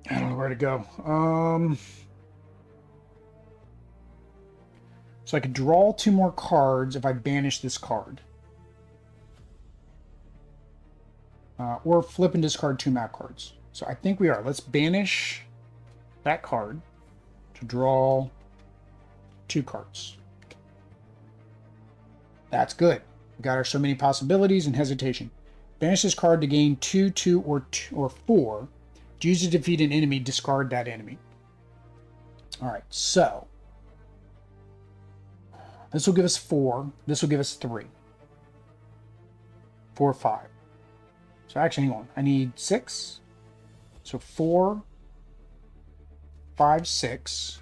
S1: I don't know where to go. So I could draw 2 more cards if I banish this card. Or flip and discard 2 map cards. So I think we are. Let's banish that card to draw 2 cards. That's good. We got our so many possibilities and hesitation. Banish this card to gain 2, 2, or 4. Use to defeat an enemy, discard that enemy. Alright, so this will give us 4. This will give us 3. 4, 5. So actually, hang on. I need 6. So 4, 5, 6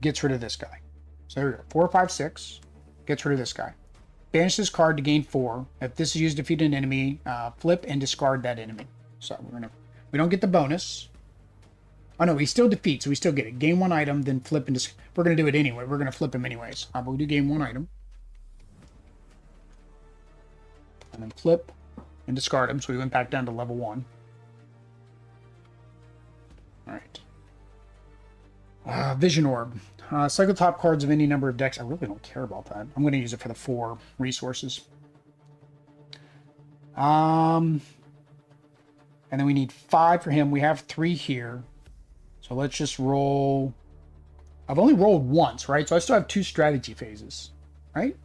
S1: gets rid of this guy. So there we go. 4, 5, 6 gets rid of this guy. Banish this card to gain 4. If this is used to defeat an enemy, flip and discard that enemy. So we don't get the bonus. Oh no, we still defeat, so we still get it. Gain 1 item, then flip and discard. We're going to do it anyway. We're going to flip him anyways. But we do gain 1 item. And then flip and discard him, so we went back down to level 1. Alright. Vision Orb. Cycle top cards of any number of decks. I really don't care about that. I'm going to use it for the 4 resources. And then we need 5 for him. We have 3 here. So let's just roll. I've only rolled once, right? So I still have 2 strategy phases, right?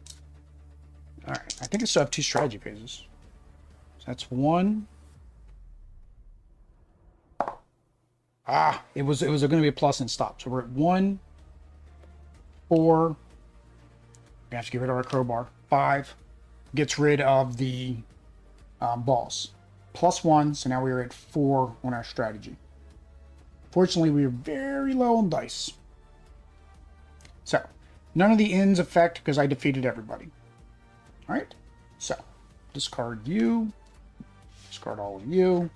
S1: All right. I think I still have 2 strategy phases. So that's 1. It was going to be a plus and stop. So we're at 1, 4. We have to get rid of our crowbar. 5 gets rid of the balls. +1, so now we are at 4 on our strategy. Fortunately, we are very low on dice. So, none of the ends affect because I defeated everybody. Alright, so, discard you. Discard all of you.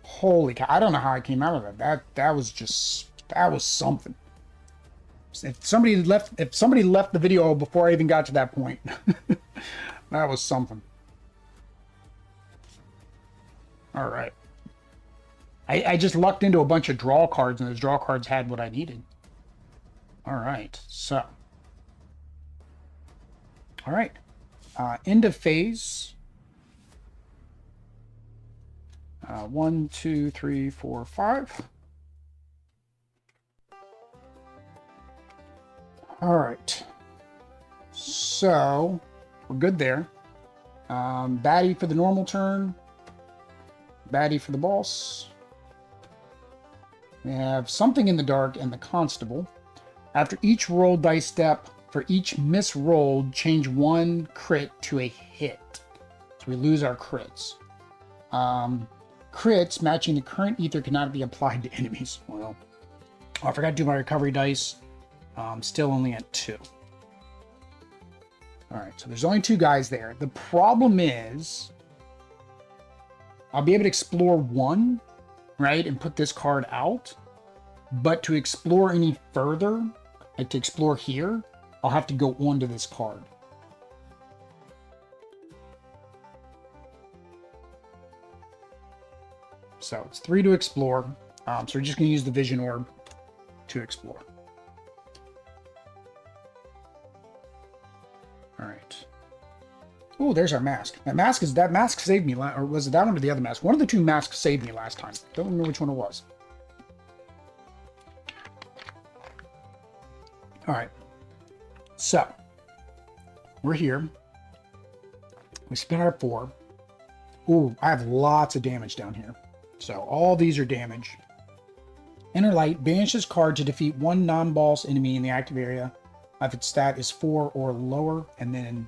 S1: Holy cow, I don't know how I came out of that. That was something. If somebody left the video before I even got to that point, that was something. All right. I just lucked into a bunch of draw cards, and those draw cards had what I needed. All right, so. All right. End of phase. 1, 2, 3, 4, 5. All right. So we're good there. Baddie for the normal turn. Baddie for the boss. We have something in the dark and the constable. After each roll dice step, for each misrolled, change one crit to a hit. So we lose our crits. Crits matching the current ether cannot be applied to enemies. Well, I forgot to do my recovery dice. Still only at 2. All right, so there's only 2 guys there. The problem is I'll be able to explore 1, right, and put this card out. But to explore any further, like to explore here, I'll have to go onto this card. So it's 3 to explore. So we're just going to use the vision orb to explore. All right. Oh, there's our mask. That mask saved me, or was it that one or the other mask? One of the 2 masks saved me last time. Don't remember which one it was. All right. So we're here. We spin our 4. Ooh, I have lots of damage down here. So all these are damage. Inner Light, banish this card to defeat 1 non-boss enemy in the active area if its stat is 4 or lower, and then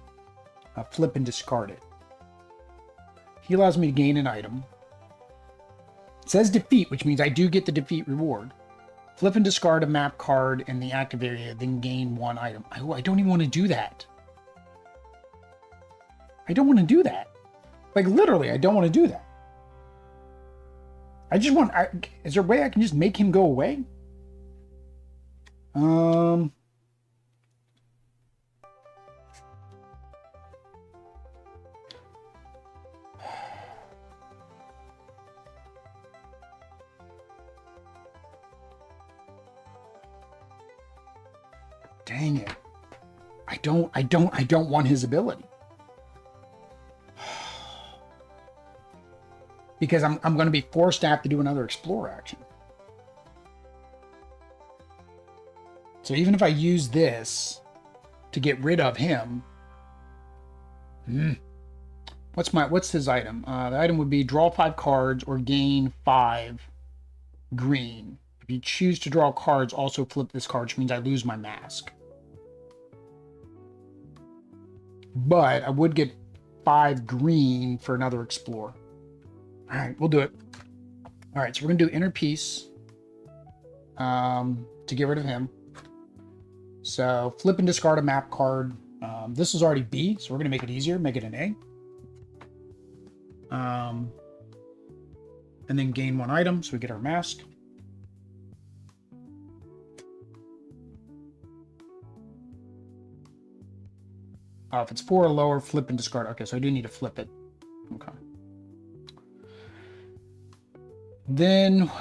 S1: flip and discard it. He allows me to gain an item. It says defeat, which means I do get the defeat reward. Flip and discard a map card in the active area, then gain 1 item. Oh, I don't even want to do that. I don't want to do that. Like, literally, I don't want to do that. I just want... is there a way I can just make him go away? Dang it. I don't want his ability. Because I'm going to be forced to have to do another explore action. So even if I use this to get rid of him, what's his item? The item would be draw 5 cards or gain 5 green. If you choose to draw cards, also flip this card, which means I lose my mask. But I would get 5 green for another explore. All right, we'll do it. All right, so we're going to do Inner Peace to get rid of him. So flip and discard a map card. This is already B, so we're going to make it easier, make it an A. And then gain 1 item, so we get our mask. If it's 4 or lower, flip and discard. Okay, so I do need to flip it. Okay. Then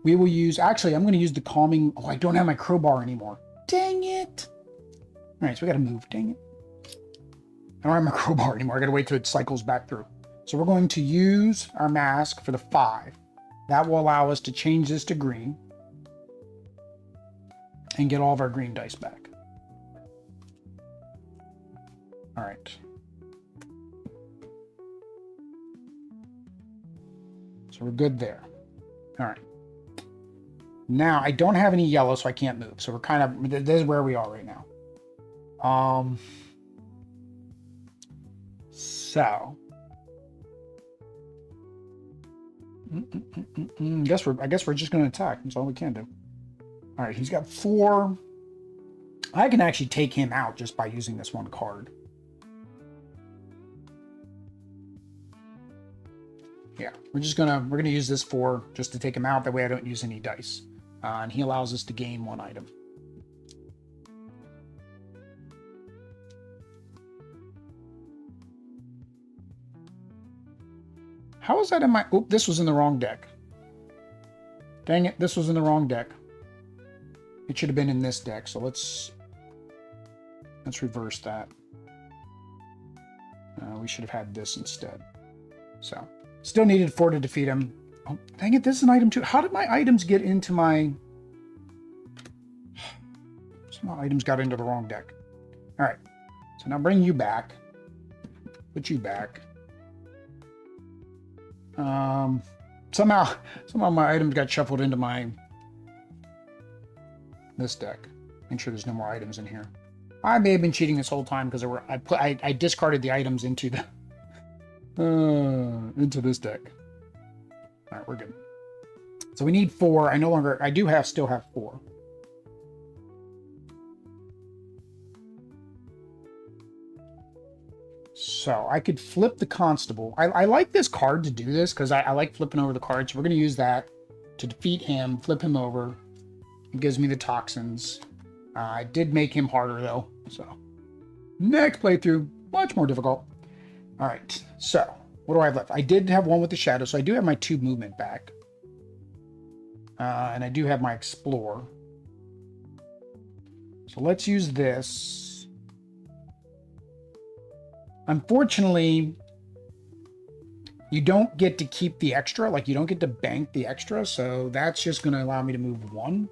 S1: we will use... Actually, I'm going to use the calming... Oh, I don't have my crowbar anymore. Dang it. All right, so we got to move. Dang it. I don't have my crowbar anymore. I got to wait till it cycles back through. So we're going to use our mask for the 5. That will allow us to change this to green and get all of our green dice back. All right. So we're good there. All right. Now, I don't have any yellow, so I can't move. So we're kind of... This is where we are right now. So... I guess we're just going to attack. That's all we can do. All right, he's got 4. I can actually take him out just by using this 1 card. Yeah, we're gonna use this 4 just to take him out. That way I don't use any dice. And he allows us to gain 1 item. How is that in my... Oh, this was in the wrong deck. Dang it, this was in the wrong deck. It should have been in this deck, so let's reverse that. We should have had this instead. So, still needed 4 to defeat him. Oh, dang it, this is an item too. How did my items get into my... So Somehow items got into the wrong deck. All right. So now bring you back. Put you back. Somehow my items got shuffled into this deck. Make sure there's no more items in here. I may have been cheating this whole time because I discarded the items into the into this deck. All right, we're good. So we need 4. I still have 4. So I could flip the constable. I like this card to do this because I like flipping over the cards. So we're going to use that to defeat him, flip him over. It gives me the toxins. I did make him harder though. So next playthrough, much more difficult. All right. So what do I have left? I did have one with the shadow. So I do have my 2 movement back. And I do have my explore. So let's use this. Unfortunately, you don't get to keep the extra, like you don't get to bank the extra, so that's just going to allow me to move 1.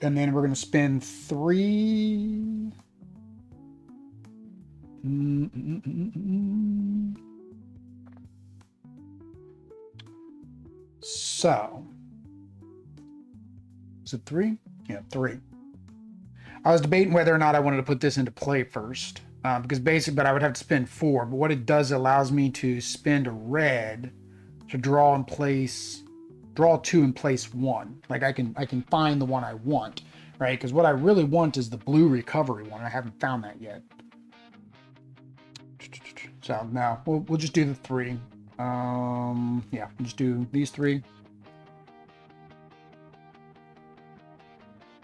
S1: And then we're going to spend 3. So, is it 3? Yeah, 3. I was debating whether or not I wanted to put this into play first, because but I would have to spend 4. But what it does allows me to spend a red to draw 2 and place 1. Like I can find the one I want, right? Because what I really want is the blue recovery one. I haven't found that yet. So now we'll just do the 3. Yeah, we'll just do these 3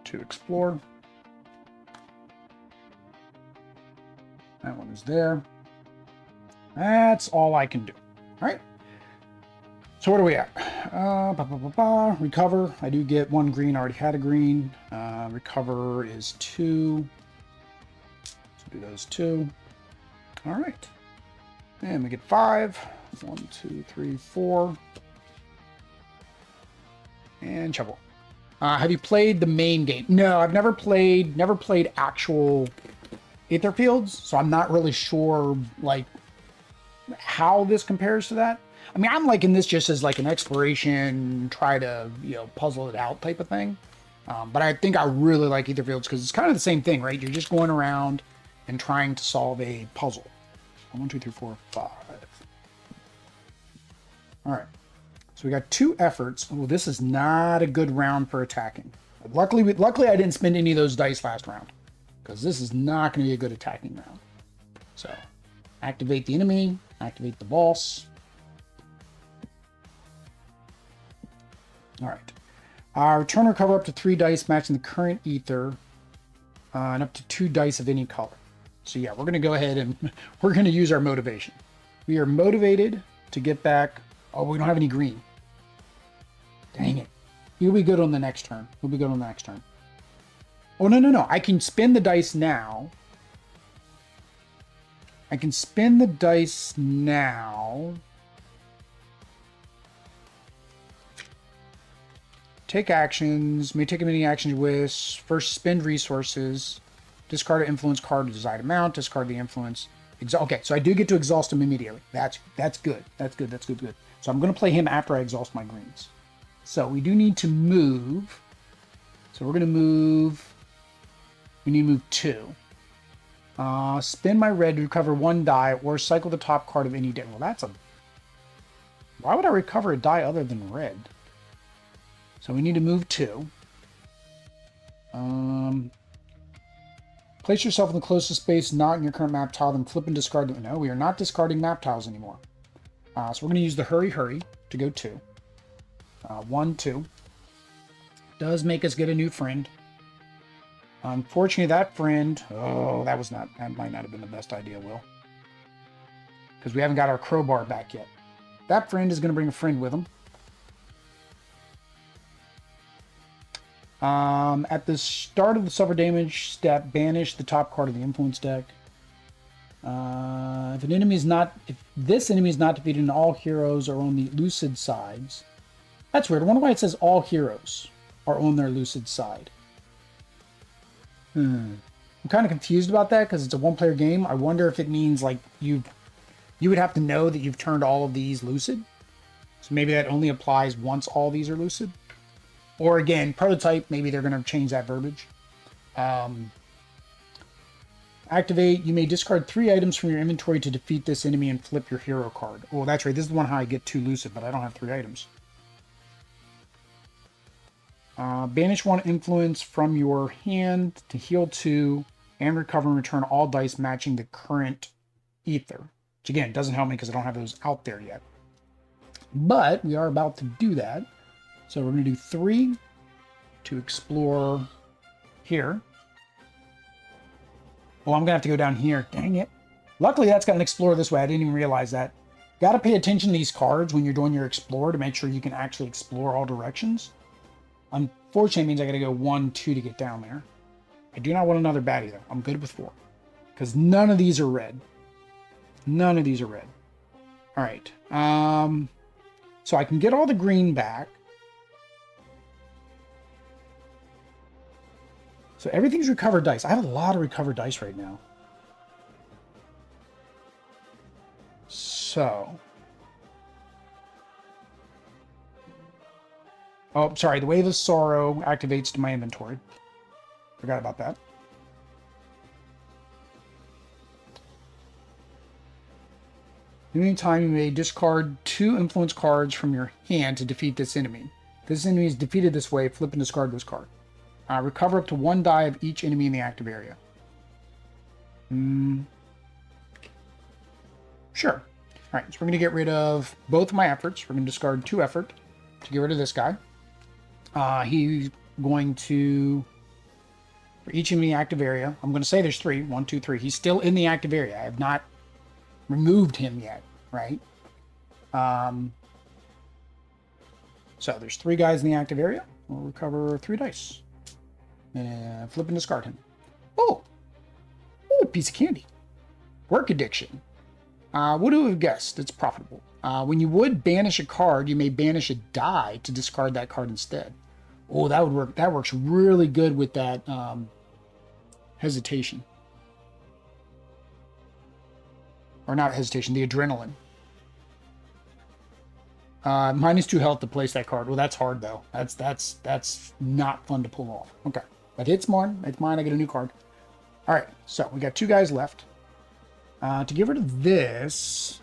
S1: to explore. That one is there. That's all I can do. All right. So what are we at? Recover. I do get 1 green. I already had a green. Recover is 2. So do those 2. All right. And we get 5. 1, 2, 3, 4. And shovel. Have you played the main game? No, I've never played actual Etherfields, so I'm not really sure like how this compares to that. I mean, I'm liking this just as like an exploration, try to, puzzle it out type of thing. But I think I really like Etherfields because it's kind of the same thing, right? You're just going around and trying to solve a puzzle. 1, 2, 3, 4, 5. All right. So we got 2 efforts. Oh, this is not a good round for attacking. Luckily I didn't spend any of those dice last round, because this is not going to be a good attacking round. So, activate the enemy, activate the boss. All right. Return or recover up to 3 dice matching the current ether, and up to 2 dice of any color. So yeah, we're going to go ahead and we're going to use our motivation. We are motivated to get back. Oh, we don't have any green. Dang it. He'll be good on the next turn. He'll be good on the next turn. Oh, no. I can spin the dice now. Take actions. May take many actions you wish. First, spend resources. Discard an influence card to decide amount. Discard the influence. Okay, so I do get to exhaust him immediately. That's good. That's good. So I'm going to play him after I exhaust my greens. So we do need to move. So we're going to move. We need to move 2. Spin my red to recover 1 die or cycle the top card of any deck. Well, why would I recover a die other than red? So we need to move 2. Place yourself in the closest space not in your current map tile, then flip and discard them. No, we are not discarding map tiles anymore. So we're going to use the hurry to go 2. 1, 2. Does make us get a new friend. Unfortunately, that friend... Oh, that might not have been the best idea, Will. Because we haven't got our crowbar back yet. That friend is going to bring a friend with him. At the start of the suffer damage step, banish the top card of the influence deck. If this enemy is not defeated and all heroes are on the lucid sides. That's weird. I wonder why it says all heroes are on their lucid side. I'm kind of confused about that because it's a one-player game. I wonder if it means like you would have to know that you've turned all of these lucid. So maybe that only applies once all these are lucid. Or again, prototype, maybe they're going to change that verbiage. Activate, you may discard 3 items from your inventory to defeat this enemy and flip your hero card. Oh, that's right. This is the one how I get 2 lucid, but I don't have 3 items. Banish 1 influence from your hand to heal 2 and recover and return all dice matching the current ether. Which again, doesn't help me because I don't have those out there yet. But we are about to do that. So we're going to do 3 to explore here. Oh, I'm going to have to go down here. Dang it. Luckily, that's got an explorer this way. I didn't even realize that. Got to pay attention to these cards when you're doing your explorer to make sure you can actually explore all directions. Unfortunately, it means I got to go 1, 2 to get down there. I do not want another baddie, though. I'm good with 4. Because none of these are red. None of these are red. All right. So I can get all the green back. So everything's recovered dice. I have a lot of recovered dice right now. So. Oh, sorry. The Wave of Sorrow activates to my inventory. Forgot about that. Anytime you may discard 2 influence cards from your hand to defeat this enemy. This enemy is defeated this way. Flip and discard this card. Recover up to 1 die of each enemy in the active area. Sure. All right, so we're going to get rid of both of my efforts. We're going to discard 2 effort to get rid of this guy. He's going to, for each enemy active area, I'm going to say there's 3. 1, 2, 3. He's still in the active area. I have not removed him yet, right? So there's 3 guys in the active area. We'll recover 3 dice. And flip and discard him. Oh! Oh, a piece of candy. Work addiction. What do we have guessed? It's profitable. When you would banish a card, you may banish a die to discard that card instead. Oh, that would work. That works really good with that hesitation. Or not hesitation, the adrenaline. -2 health to place that card. Well, that's hard though. That's not fun to pull off. Okay, but it's mine. It's mine. I get a new card. All right, so we got 2 guys left. To get rid of this,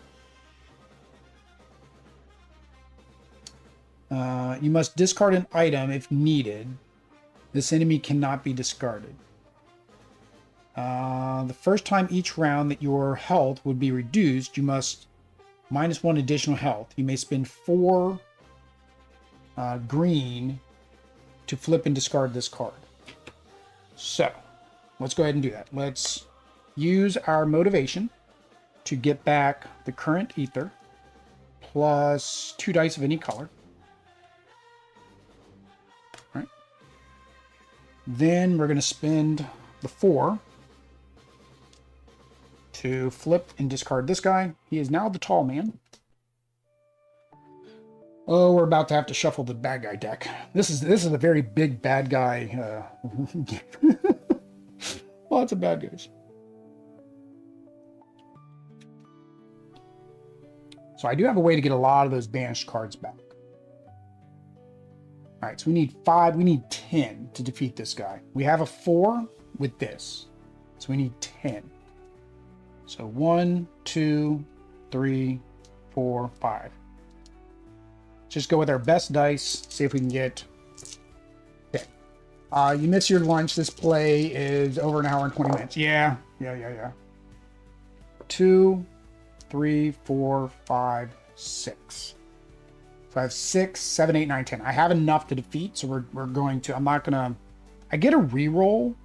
S1: you must discard an item if needed. This enemy cannot be discarded. The first time each round that your health would be reduced, you must -1 additional health. You may spend 4 green to flip and discard this card. So, let's go ahead and do that. Let's use our motivation to get back the current ether plus 2 dice of any color. All right. Then we're going to spend the 4 to flip and discard this guy. He is now the tall man. Oh, we're about to have to shuffle the bad guy deck. This is a very big bad guy. Lots of bad guys. So I do have a way to get a lot of those banished cards back. All right, so we need 5. We need 10 to defeat this guy. We have a 4 with this, so we need 10. So 1, 2, 3, 4, 5. Just go with our best dice. See if we can get 10. You miss your lunch. This play is over 1 hour and 20 minutes. Yeah. 2, 3, 4, 5, 6. So I have 6, 7, 8, 9, 10. I have enough to defeat, so we're going to. I'm not gonna. I get a reroll.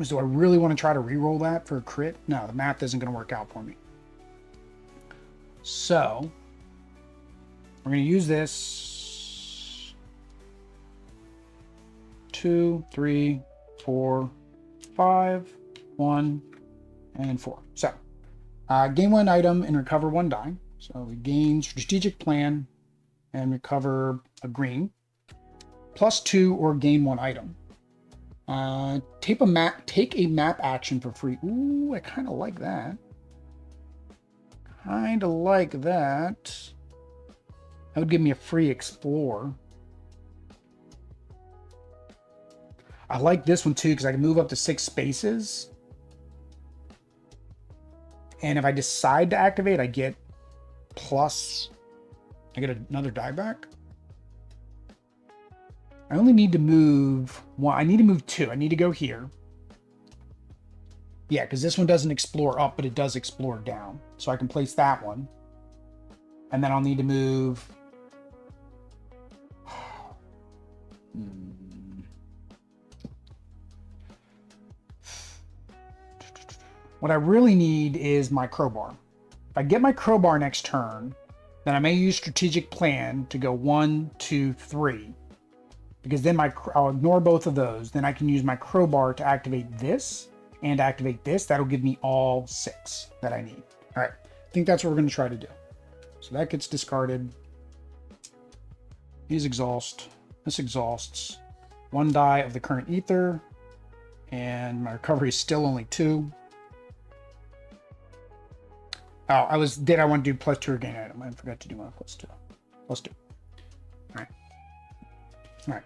S1: Do I really want to try to re-roll that for a crit? No, the math isn't going to work out for me. So, we're going to use this. 2, 3, 4, 5, 1, and 4. So, gain 1 item and recover 1 die. So, we gain strategic plan and recover a green. +2 or gain 1 item. Take a map action for free. Ooh, I kind of like that. Kind of like that. That would give me a free explore. I like this one too because I can move up to 6 spaces. And if I decide to activate, I get another die back. I only need to move one. I need to move 2. I need to go here. Yeah, because this one doesn't explore up, but it does explore down. So I can place that one. And then I'll need to move. What I really need is my crowbar. If I get my crowbar next turn, then I may use strategic plan to go 1, 2, 3. Because then I'll ignore both of those. Then I can use my crowbar to activate this and activate this. That'll give me all 6 that I need. All right, I think that's what we're going to try to do. So that gets discarded. These exhaust. This exhausts 1 die of the current ether. And my recovery is still only 2. Oh, did I want to do +2 or gain item? I forgot to do my +2. +2. All right. All right.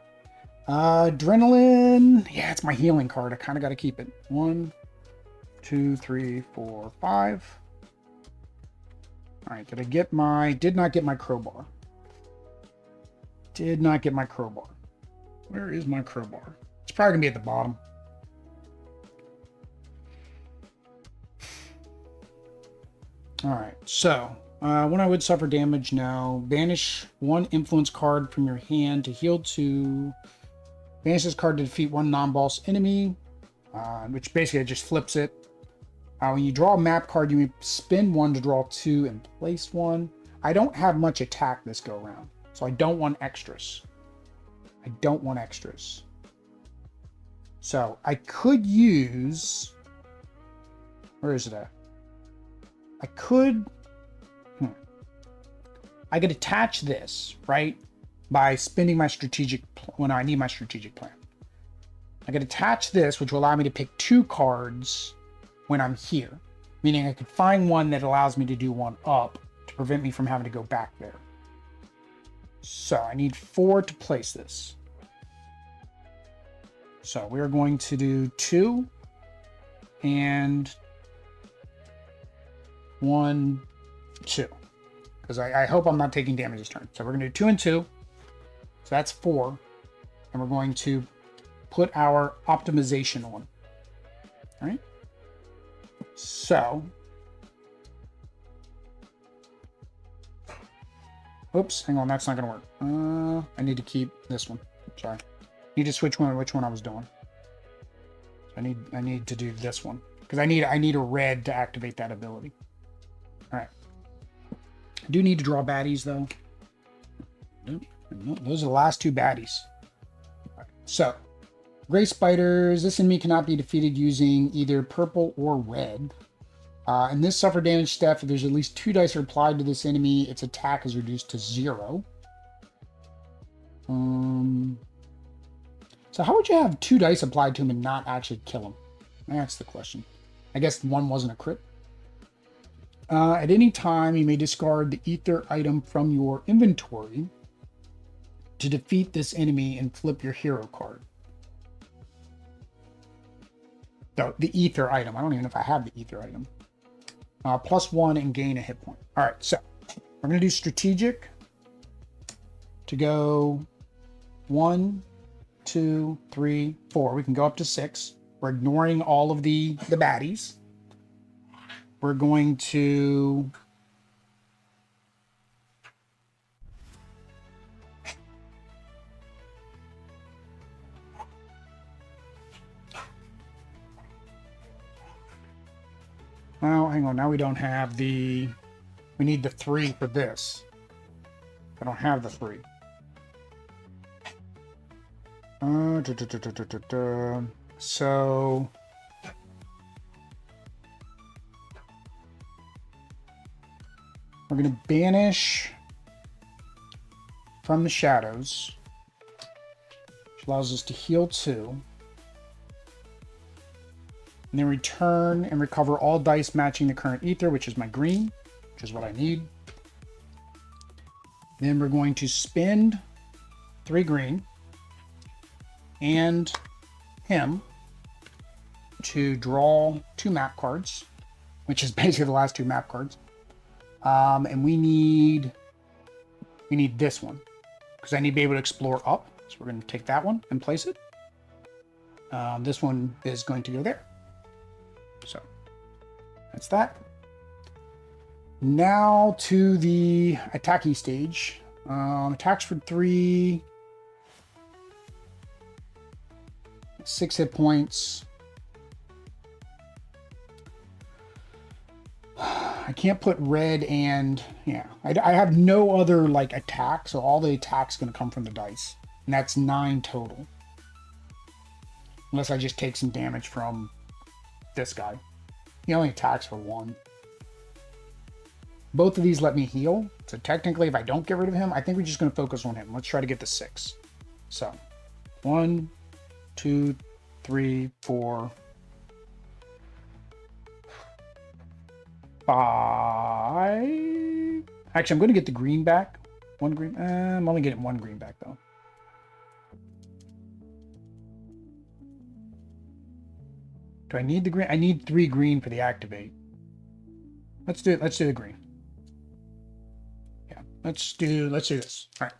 S1: Adrenaline. Yeah, it's my healing card. I kind of got to keep it. 1, 2, 3, 4, 5. All right. Did not get my crowbar. Did not get my crowbar. Where is my crowbar? It's probably gonna be at the bottom. All right, so when I would suffer damage now, banish 1 influence card from your hand to heal 2. Banish this card to defeat 1 non-boss enemy, which basically just flips it. When you draw a map card, you may spend 1 to draw 2 and place 1. I don't have much attack this go around, so I don't want extras. I don't want extras. So I could use... Where is it at? I could attach this, right? By spending my when I need my strategic plan. I could attach this, which will allow me to pick 2 cards when I'm here. Meaning I could find one that allows me to do 1 up to prevent me from having to go back there. So I need 4 to place this. So we're going to do 2 and 1, 2, because I hope I'm not taking damage this turn. So we're going to do 2 and 2. So that's 4. And we're going to put our optimization on. All right. So, oops, hang on. That's not going to work. I need to keep this one. Sorry. I need to switch which one I was doing. I need to do this one because I need a red to activate that ability. All right. I do need to draw baddies though. Nope. Those are the last 2 baddies. Right. So, gray spiders. This enemy cannot be defeated using either purple or red. And this suffer damage step. If there's at least 2 dice applied to this enemy, its attack is reduced to 0. So how would you have 2 dice applied to him and not actually kill him? That's the question. I guess 1 wasn't a crit. At any time, you may discard the ether item from your inventory to defeat this enemy and flip your hero card. No, the ether item. I don't even know if I have the ether item. +1 and gain a hit point. All right, so we're going to do strategic to go 1, 2, 3, 4. We can go up to 6. We're ignoring all of the baddies. We're going to now, hang on. Now we don't have we need the 3 for this. I don't have the 3. So we're going to banish from the shadows, which allows us to heal 2. And then return and recover all dice matching the current ether, which is my green, which is what I need. Then we're going to spend 3 green and him to draw 2 map cards, which is basically the last 2 map cards. And we need this one because I need to be able to explore up. So we're going to take that one and place it. This one is going to go there. So that's that. Now to the attacking stage. Attacks for 3, 6 hit points. I can't put red and yeah. I have no other like attack, so all the attacks going to come from the dice, and that's 9 total. Unless I just take some damage from this guy. He only attacks for 1. Both of these let me heal. So technically, if I don't get rid of him, I think we're just going to focus on him. Let's try to get to 6. So 1, 2, 3, 4, 5. Actually, I'm going to get the green back. 1 green. I'm only getting 1 green back though. Do I need the green? I need 3 green for the activate. Let's do it. Let's do the green. Yeah, let's do this. All right.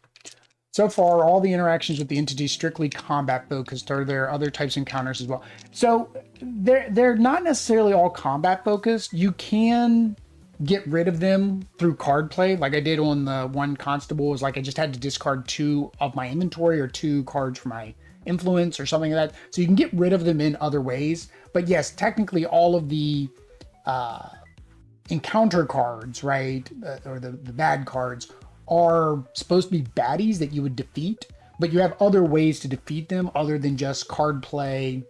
S1: So far, all the interactions with the entity strictly combat focused. Are there other types of encounters as well? So they're not necessarily all combat focused. You can get rid of them through card play, like I did on the one constable. Was like I just had to discard 2 of my inventory or 2 cards for my influence or something like that. So you can get rid of them in other ways. But yes, technically all of the encounter cards, right, or the bad cards are supposed to be baddies that you would defeat, but you have other ways to defeat them other than just card play,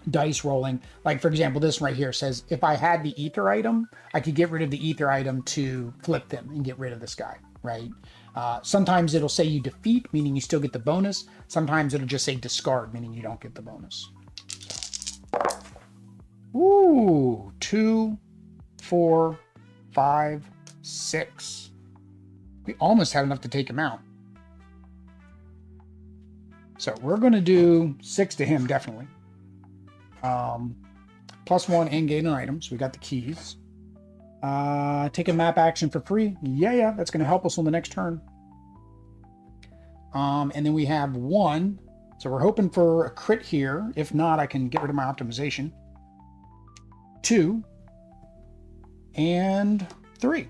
S1: dice rolling. Like for example, this right here says if I had the ether item, I could get rid of the ether item to flip them and get rid of this guy, right? Sometimes it'll say you defeat, meaning you still get the bonus. Sometimes it'll just say discard, meaning you don't get the bonus. Ooh, 2, 4, 5, 6. We almost had enough to take him out. So we're going to do 6 to him, definitely. +1 and gain an item. So we got the keys. Take a map action for free. Yeah, that's going to help us on the next turn. And then we have 1. So we're hoping for a crit here. If not, I can get rid of my optimization. 2 and 3.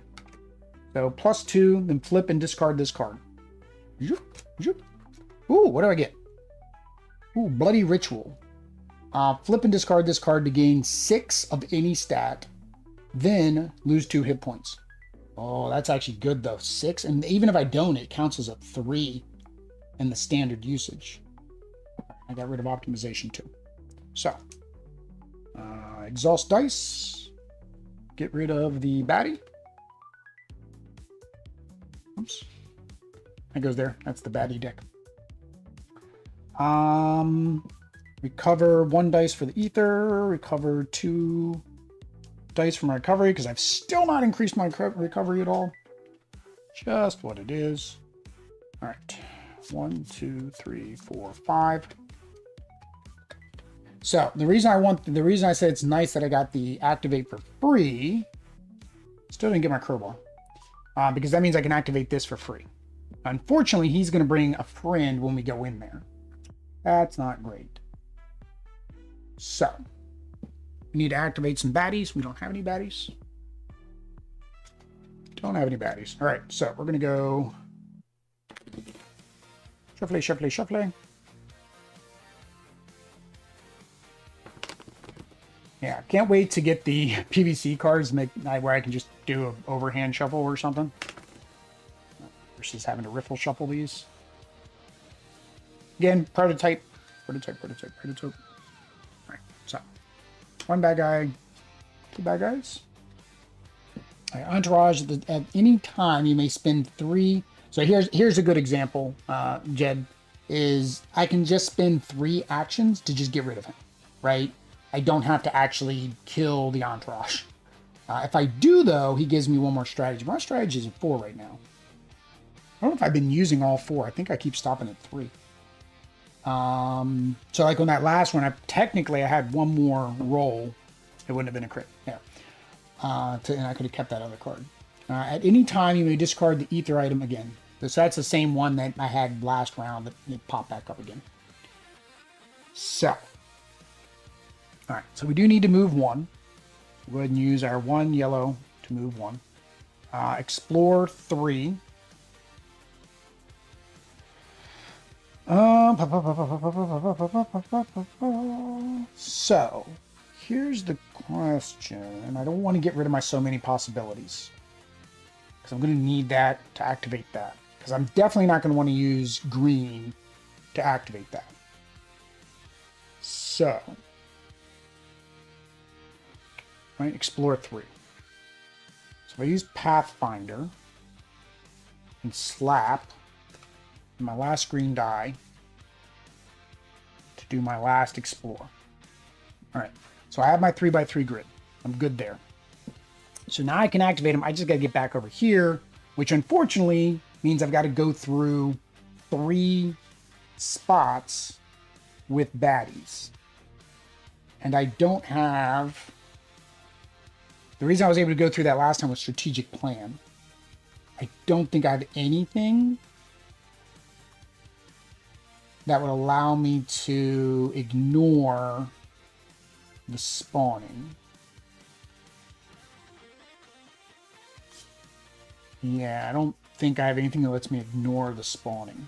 S1: So +2, then flip and discard this card. Ooh, what do I get? Ooh, Bloody Ritual. Flip and discard this card to gain 6 of any stat, then lose 2 hit points. Oh, that's actually good though. 6, and even if I don't, it counts as a 3 in the standard usage. I got rid of optimization too. So, exhaust dice. Get rid of the baddie. Oops. That goes there. That's the baddie deck. Recover 1 dice for the ether. Recover 2 dice for my recovery because I've still not increased my recovery at all. Just what it is. All right. 1, 2, 3, 4, 5. So the reason I said it's nice that I got the activate for free. Still didn't get my crowbar. Because that means I can activate this for free. Unfortunately, he's going to bring a friend when we go in there. That's not great. So, we need to activate some baddies. We don't have any baddies. Don't have any baddies. All right, so we're going to go shuffle. Yeah, can't wait to get the PVC cards where I can just do an overhand shuffle or something. Versus having to riffle shuffle these. Again, prototype. All right, so 1 bad guy, 2 bad guys. All right, entourage. At any time, you may spend 3. So here's a good example, Jed, is I can just spend 3 actions to just get rid of him, right? I don't have to actually kill the entourage. If I do, though, he gives me one more strategy. My strategy is at 4 right now. I don't know if I've been using all 4. I think I keep stopping at 3. So like on that last one, technically I had one more roll. It wouldn't have been a crit. Yeah. And I could have kept that other card. At any time, you may discard the ether item again. So that's the same one that I had last round that it popped back up again. So. Alright, so we do need to move 1. We'll go ahead and use our 1 yellow to move 1. Explore 3. So, here's the question, and I don't want to get rid of my so many possibilities, because I'm going to need that to activate that, because I'm definitely not going to want to use green to activate that. So, right, explore 3. So if I use Pathfinder and slap my last green die to do my last explore. All right, so I have my 3x3 grid. I'm good there. So now I can activate them. I just got to get back over here, which unfortunately means I've got to go through 3 spots with baddies. And I don't have... The reason I was able to go through that last time was strategic plan. I don't think I have anything that would allow me to ignore the spawning. Yeah, I don't think I have anything that lets me ignore the spawning.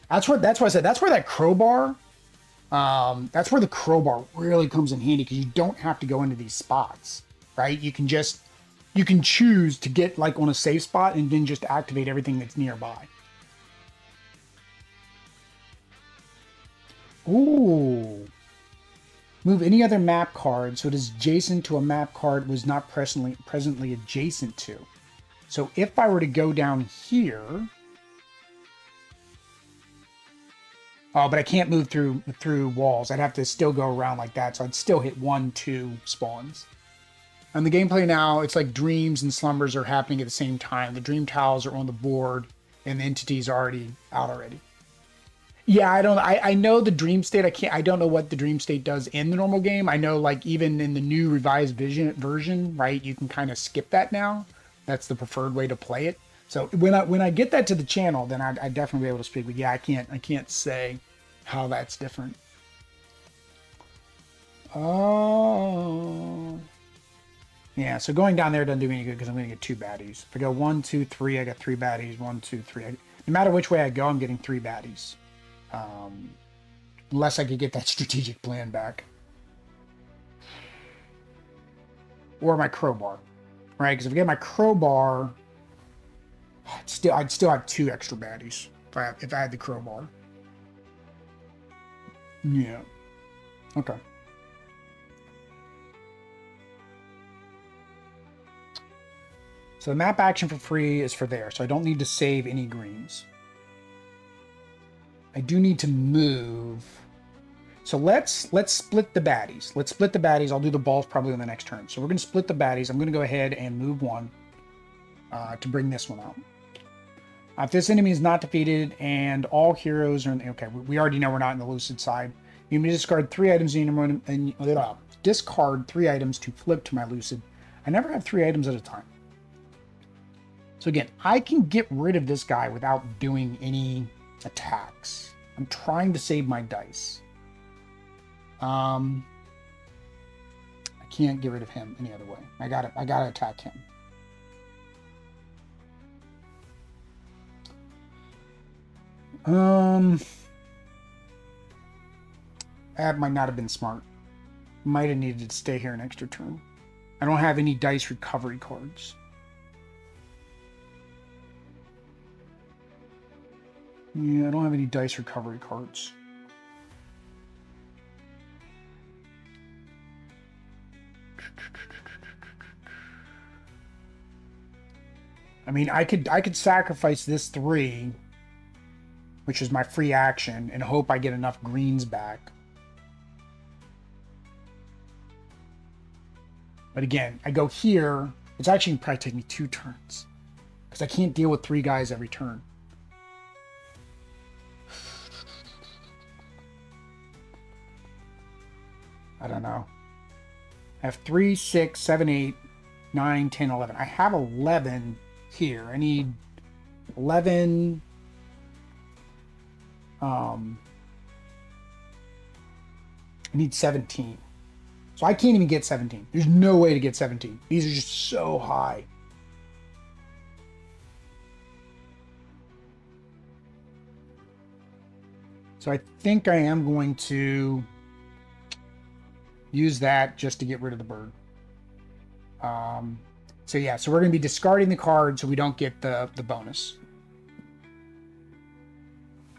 S1: That's why I said that's where that crowbar, that's where the crowbar really comes in handy, because you don't have to go into these spots, right? You can choose to get like on a safe spot and then just activate everything that's nearby. Ooh. Move any other map card so it is adjacent to a map card was not presently adjacent to. So if I were to go down here... Oh, but I can't move through walls. I'd have to still go around like that, so I'd still hit 1, 2 spawns. And the gameplay now, it's like dreams and slumbers are happening at the same time. The dream tiles are on the board, and the entity's already out already. Yeah, I know the dream state. I don't know what the dream state does in the normal game. I know, like, even in the new revised version, right, you can kind of skip that now. That's the preferred way to play it. So when I get that to the channel, then I definitely be able to speak. But yeah, I can't say how that's different. Oh. Yeah, so going down there doesn't do me any good because I'm going to get 2 baddies. If I go 1, 2, 3, I got 3 baddies. 1, 2, 3. No matter which way I go, I'm getting 3 baddies. Unless I could get that strategic plan back. Or my crowbar. Right? Because if I get my crowbar, I'd still have 2 extra baddies if I had the crowbar. Yeah. Okay. So the map action for free is for there, so I don't need to save any greens. I do need to move. So let's split the baddies. Let's split the baddies. I'll do the balls probably on the next turn. So we're going to split the baddies. I'm going to go ahead and move 1 to bring this one out. If this enemy is not defeated and all heroes are in... Okay, we already know we're not in the lucid side. You may discard 3 items and discard 3 items to flip to my lucid. I never have 3 items at a time. So again, I can get rid of this guy without doing any attacks. I'm trying to save my dice. I can't get rid of him any other way. I gotta attack him. That might not have been smart. Might have needed to stay here an extra turn. I don't have any dice recovery cards. Yeah, I don't have any dice recovery cards. I mean, I could sacrifice this 3, which is my free action, and hope I get enough greens back. But again, I go here. It's actually probably take me 2 turns because I can't deal with 3 guys every turn. I don't know. I have 3, 6, 7, 8, 9, 10, 11. I have 11 here. I need 11. I need 17. So I can't even get 17. There's no way to get 17. These are just so high. So I think I am going to use that just to get rid of the bird. So yeah, so we're going to be discarding the card so we don't get the bonus.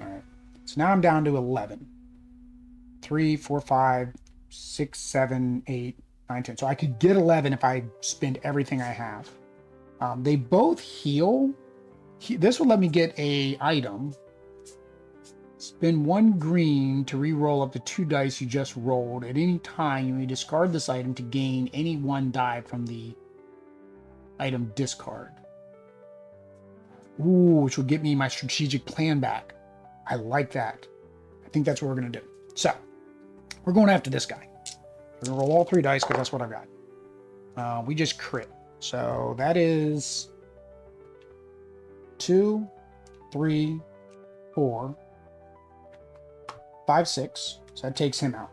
S1: All right. So now I'm down to 11. 3, 4, 5, 6, 7, 8, 9, 10. So I could get 11 if I spend everything I have. They both heal. This will let me get a item. Spend 1 green to re-roll up to 2 dice you just rolled. At any time, you may discard this item to gain any 1 die from the item discard. Ooh, which will get me my strategic plan back. I like that. I think that's what we're going to do. So, we're going after this guy. We're going to roll all 3 dice because that's what I've got. We just crit. So, that is 2, 3, 4, 5, 6. So that takes him out.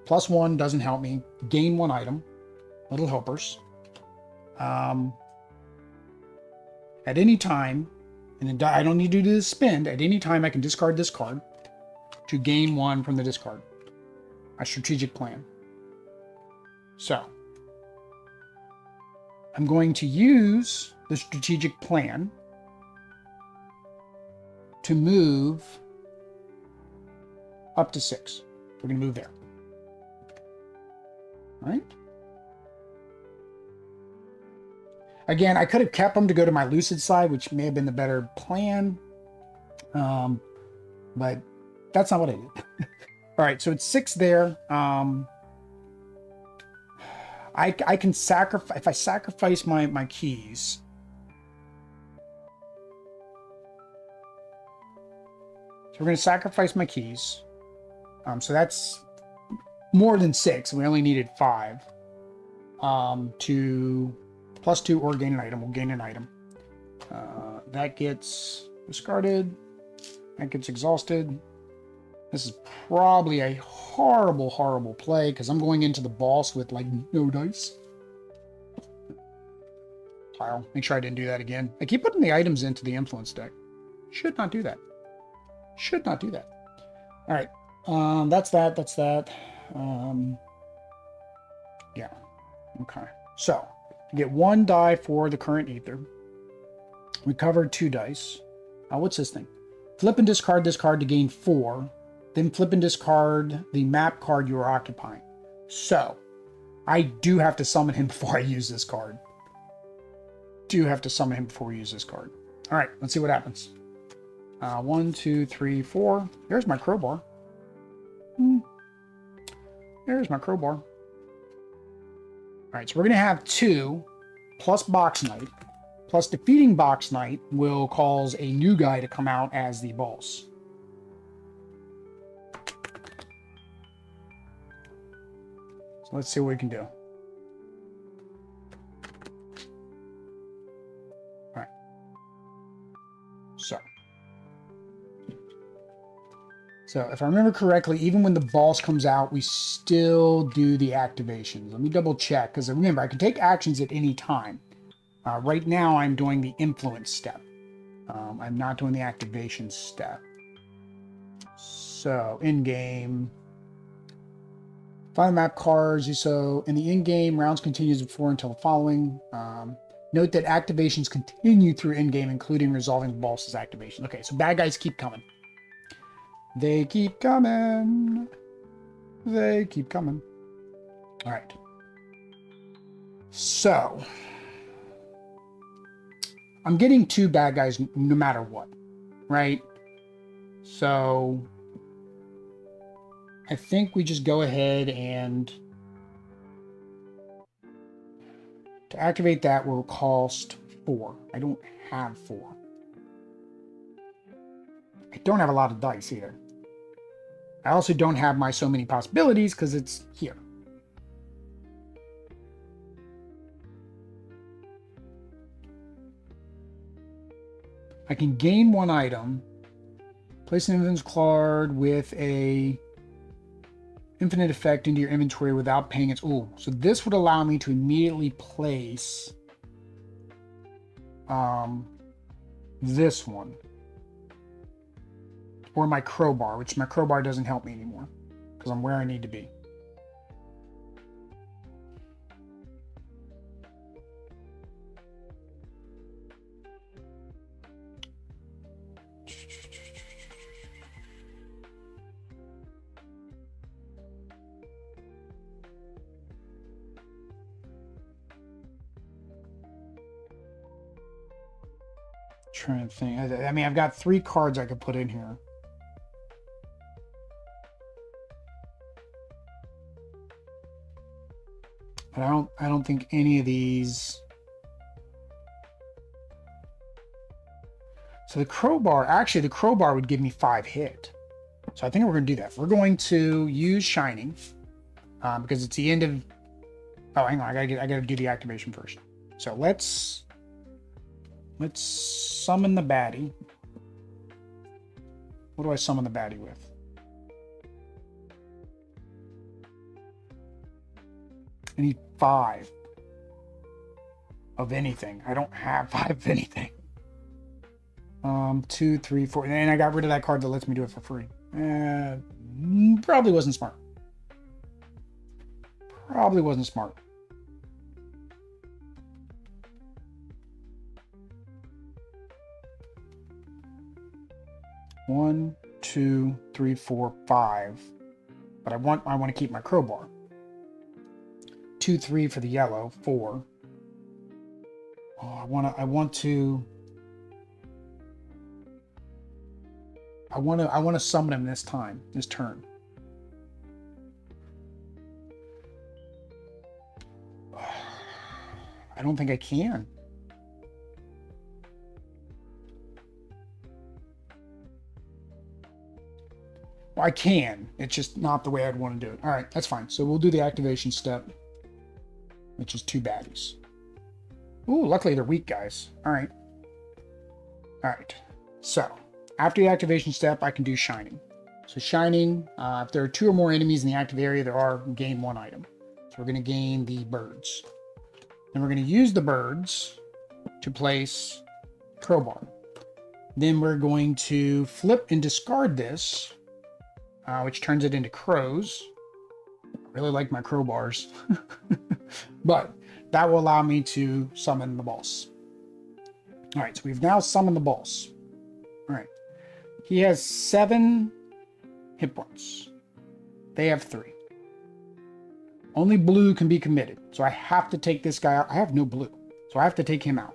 S1: +1 doesn't help me. Gain 1 item. Little helpers. At any time, and then I don't need to do the spend. At any time, I can discard this card to gain 1 from the discard. My strategic plan. So, I'm going to use the strategic plan to move up to 6. We're going to move there. All right. Again, I could have kept them to go to my lucid side, which may have been the better plan. But that's not what I did. All right, so it's 6 there. I can sacrifice, if I sacrifice my keys. So we're going to sacrifice my keys. So that's more than 6. We only needed 5. To +2 or gain an item. We'll gain an item. That gets discarded. That gets exhausted. This is probably a horrible, horrible play because I'm going into the boss with like no dice. Pile. Make sure I didn't do that again. I keep putting the items into the influence deck. Should not do that. Should not do that. All right. That's that. That's that. Yeah. Okay. So, you get 1 die for the current ether. We covered 2 dice. What's this thing? Flip and discard this card to gain 4. Then flip and discard the map card you are occupying. So, I do have to summon him before I use this card. Do have to summon him before we use this card. All right, let's see what happens. 1, 2, 3, 4. There's my crowbar. There's my crowbar. All right, so we're going to have 2 plus Box Knight, plus defeating Box Knight will cause a new guy to come out as the boss. So let's see what we can do. All right. So if I remember correctly, even when the boss comes out, we still do the activations. Let me double check, because remember, I can take actions at any time. Right now, I'm doing the influence step. I'm not doing the activation step. So, in-game. Find map cards. So, in the in-game, rounds continues before until the following. Note that activations continue through in-game, including resolving the boss's activation. Okay, so bad guys keep coming. They keep coming. They keep coming. All right. So, I'm getting 2 bad guys no matter what, right? So, I think we just go ahead and To activate that will cost 4. I don't have 4. I don't have a lot of dice either. I also don't have my so many possibilities because it's here. I can gain 1 item, place an inventory card with a infinite effect into your inventory without paying its... Ooh, so this would allow me to immediately place this one. Or my crowbar, which my crowbar doesn't help me anymore because I'm where I need to be. Trying to think. I mean, I've got 3 cards I could put in here. But I don't think any of these. So the crowbar, actually the crowbar would give me 5 hit. So I think we're going to do that. We're going to use Shining because it's the end of... Oh, hang on, I gotta do the activation first. So let's summon the baddie. What do I summon the baddie with? I need 5 of anything. I don't have 5 of anything. 2, 3, 4, and I got rid of that card that lets me do it for free. Probably wasn't smart. Probably wasn't smart. One, 2, 3, 4, 5. But I want to keep my crowbar. 2, 3 for the yellow. 4. Oh, I want to summon him this turn. I don't think I can. Well, I can. It's just not the way I'd want to do it. All right, that's fine. So we'll do the activation step, which is 2 baddies. Ooh, luckily they're weak guys. All right. All right. So after the activation step, I can do Shining. So Shining, if there are 2 or more enemies in the active area, gain 1 item. So we're going to gain the birds. Then we're going to use the birds to place crowbar. Then we're going to flip and discard this, which turns it into crows. I really like my crowbars. But that will allow me to summon the boss. All right, so we've now summoned the boss. All right. He has 7 hit points. They have 3. Only blue can be committed. So I have to take this guy out. I have no blue. So I have to take him out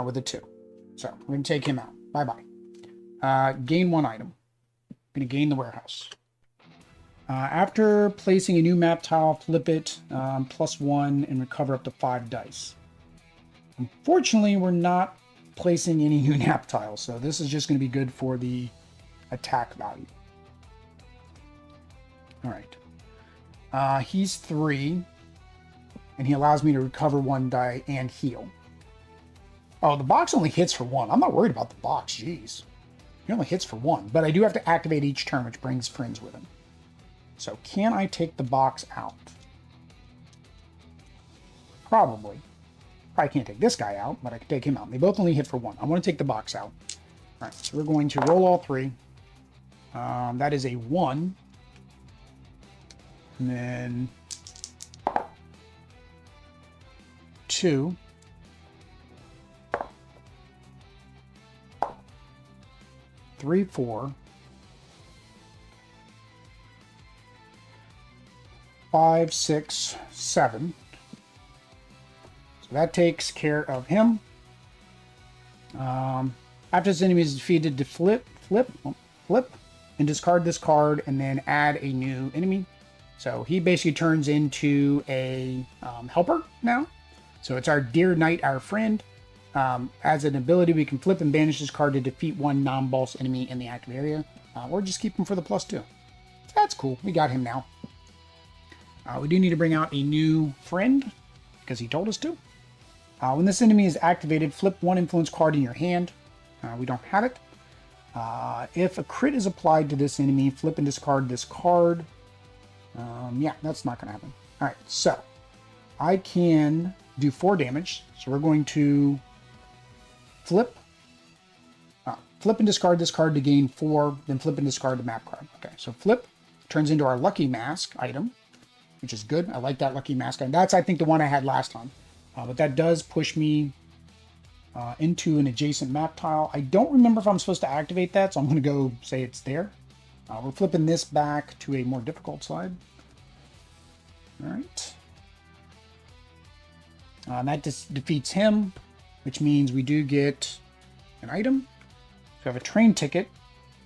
S1: with a 2. So we're going to take him out. Bye-bye. Gain 1 item. I'm going to gain the warehouse. After placing a new map tile, flip it +1 and recover up to 5 dice. Unfortunately, we're not placing any new map tiles, so this is just going to be good for the attack value. All right. He's 3, and he allows me to recover 1 die and heal. Oh, the box only hits for 1. I'm not worried about the box, jeez. He only hits for 1, but I do have to activate each turn, which brings friends with him. So can I take the box out? Probably. Probably can't take this guy out, but I can take him out. They both only hit for 1. I want to take the box out. All right, so we're going to roll all 3. That is a 1. And then 2. 3, 4. 5, 6, 7. So that takes care of him. After this enemy is defeated, to flip, and discard this card, and then add a new enemy. So he basically turns into a helper now. So it's our Dear Knight, our friend. As an ability, we can flip and banish this card to defeat one non-boss enemy in the active area, or just keep him for the +2. That's cool. We got him now. We do need to bring out a new friend, because he told us to. When this enemy is activated, flip one influence card in your hand. We don't have it. If a crit is applied to this enemy, flip and discard this card. Yeah, that's not going to happen. All right, so I can do 4 damage. So we're going to flip and discard this card to gain 4, then flip and discard the map card. Okay, so flip turns into our Lucky Mask item, which is good. I like that Lucky Mask item. That's, I think, the one I had last time. But that does push me into an adjacent map tile. I don't remember if I'm supposed to activate that, so I'm going to go say it's there. We're flipping this back to a more difficult slide. All right. That just defeats him, which means we do get an item. So we have a train ticket.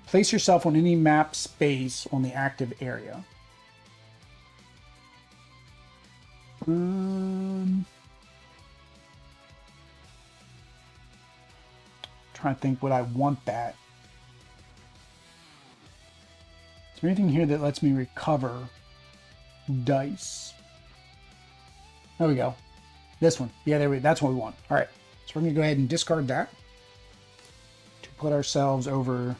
S1: Place yourself on any map space on the active area. Trying to think what I want that. Is there anything here that lets me recover dice? There we go. This one. Yeah, there we go. That's what we want. All right. So we're going to go ahead and discard that to put ourselves over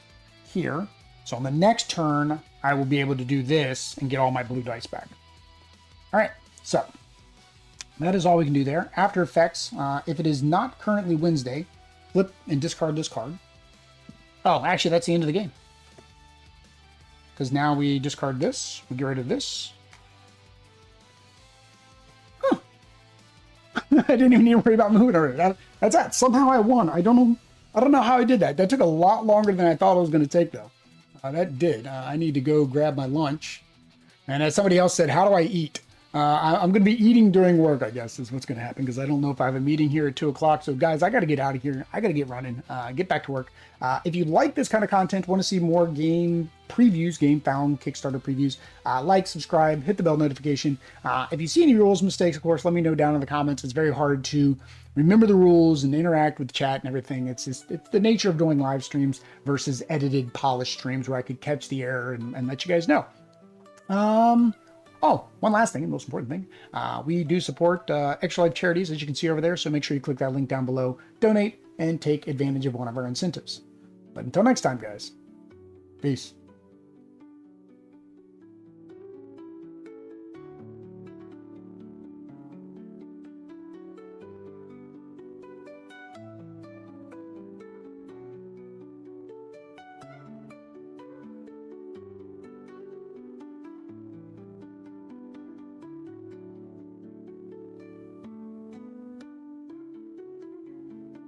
S1: here. So on the next turn, I will be able to do this and get all my blue dice back. All right. So that is all we can do there. After Effects, if it is not currently Wednesday, flip and discard this card. Oh, actually, that's the end of the game. Because now we discard this, we get rid of this. Huh. I didn't even need to worry about moving already. That's that. Somehow I won. I don't know how I did that. That took a lot longer than I thought it was going to take, though. That did. I need to go grab my lunch. And as somebody else said, how do I eat? I'm going to be eating during work, I guess, is what's going to happen, because I don't know if I have a meeting here at 2 o'clock. So, guys, I got to get out of here. I got to get running, get back to work. If you like this kind of content, want to see more game previews, Gamefound, Kickstarter previews, like, subscribe, hit the bell notification. If you see any rules mistakes, of course, let me know down in the comments. It's very hard to remember the rules and interact with the chat and everything. It's the nature of doing live streams versus edited, polished streams where I could catch the error and let you guys know. Oh, one last thing, the most important thing. We do support Extra Life charities, as you can see over there, so make sure you click that link down below, donate, and take advantage of one of our incentives. But until next time, guys, peace.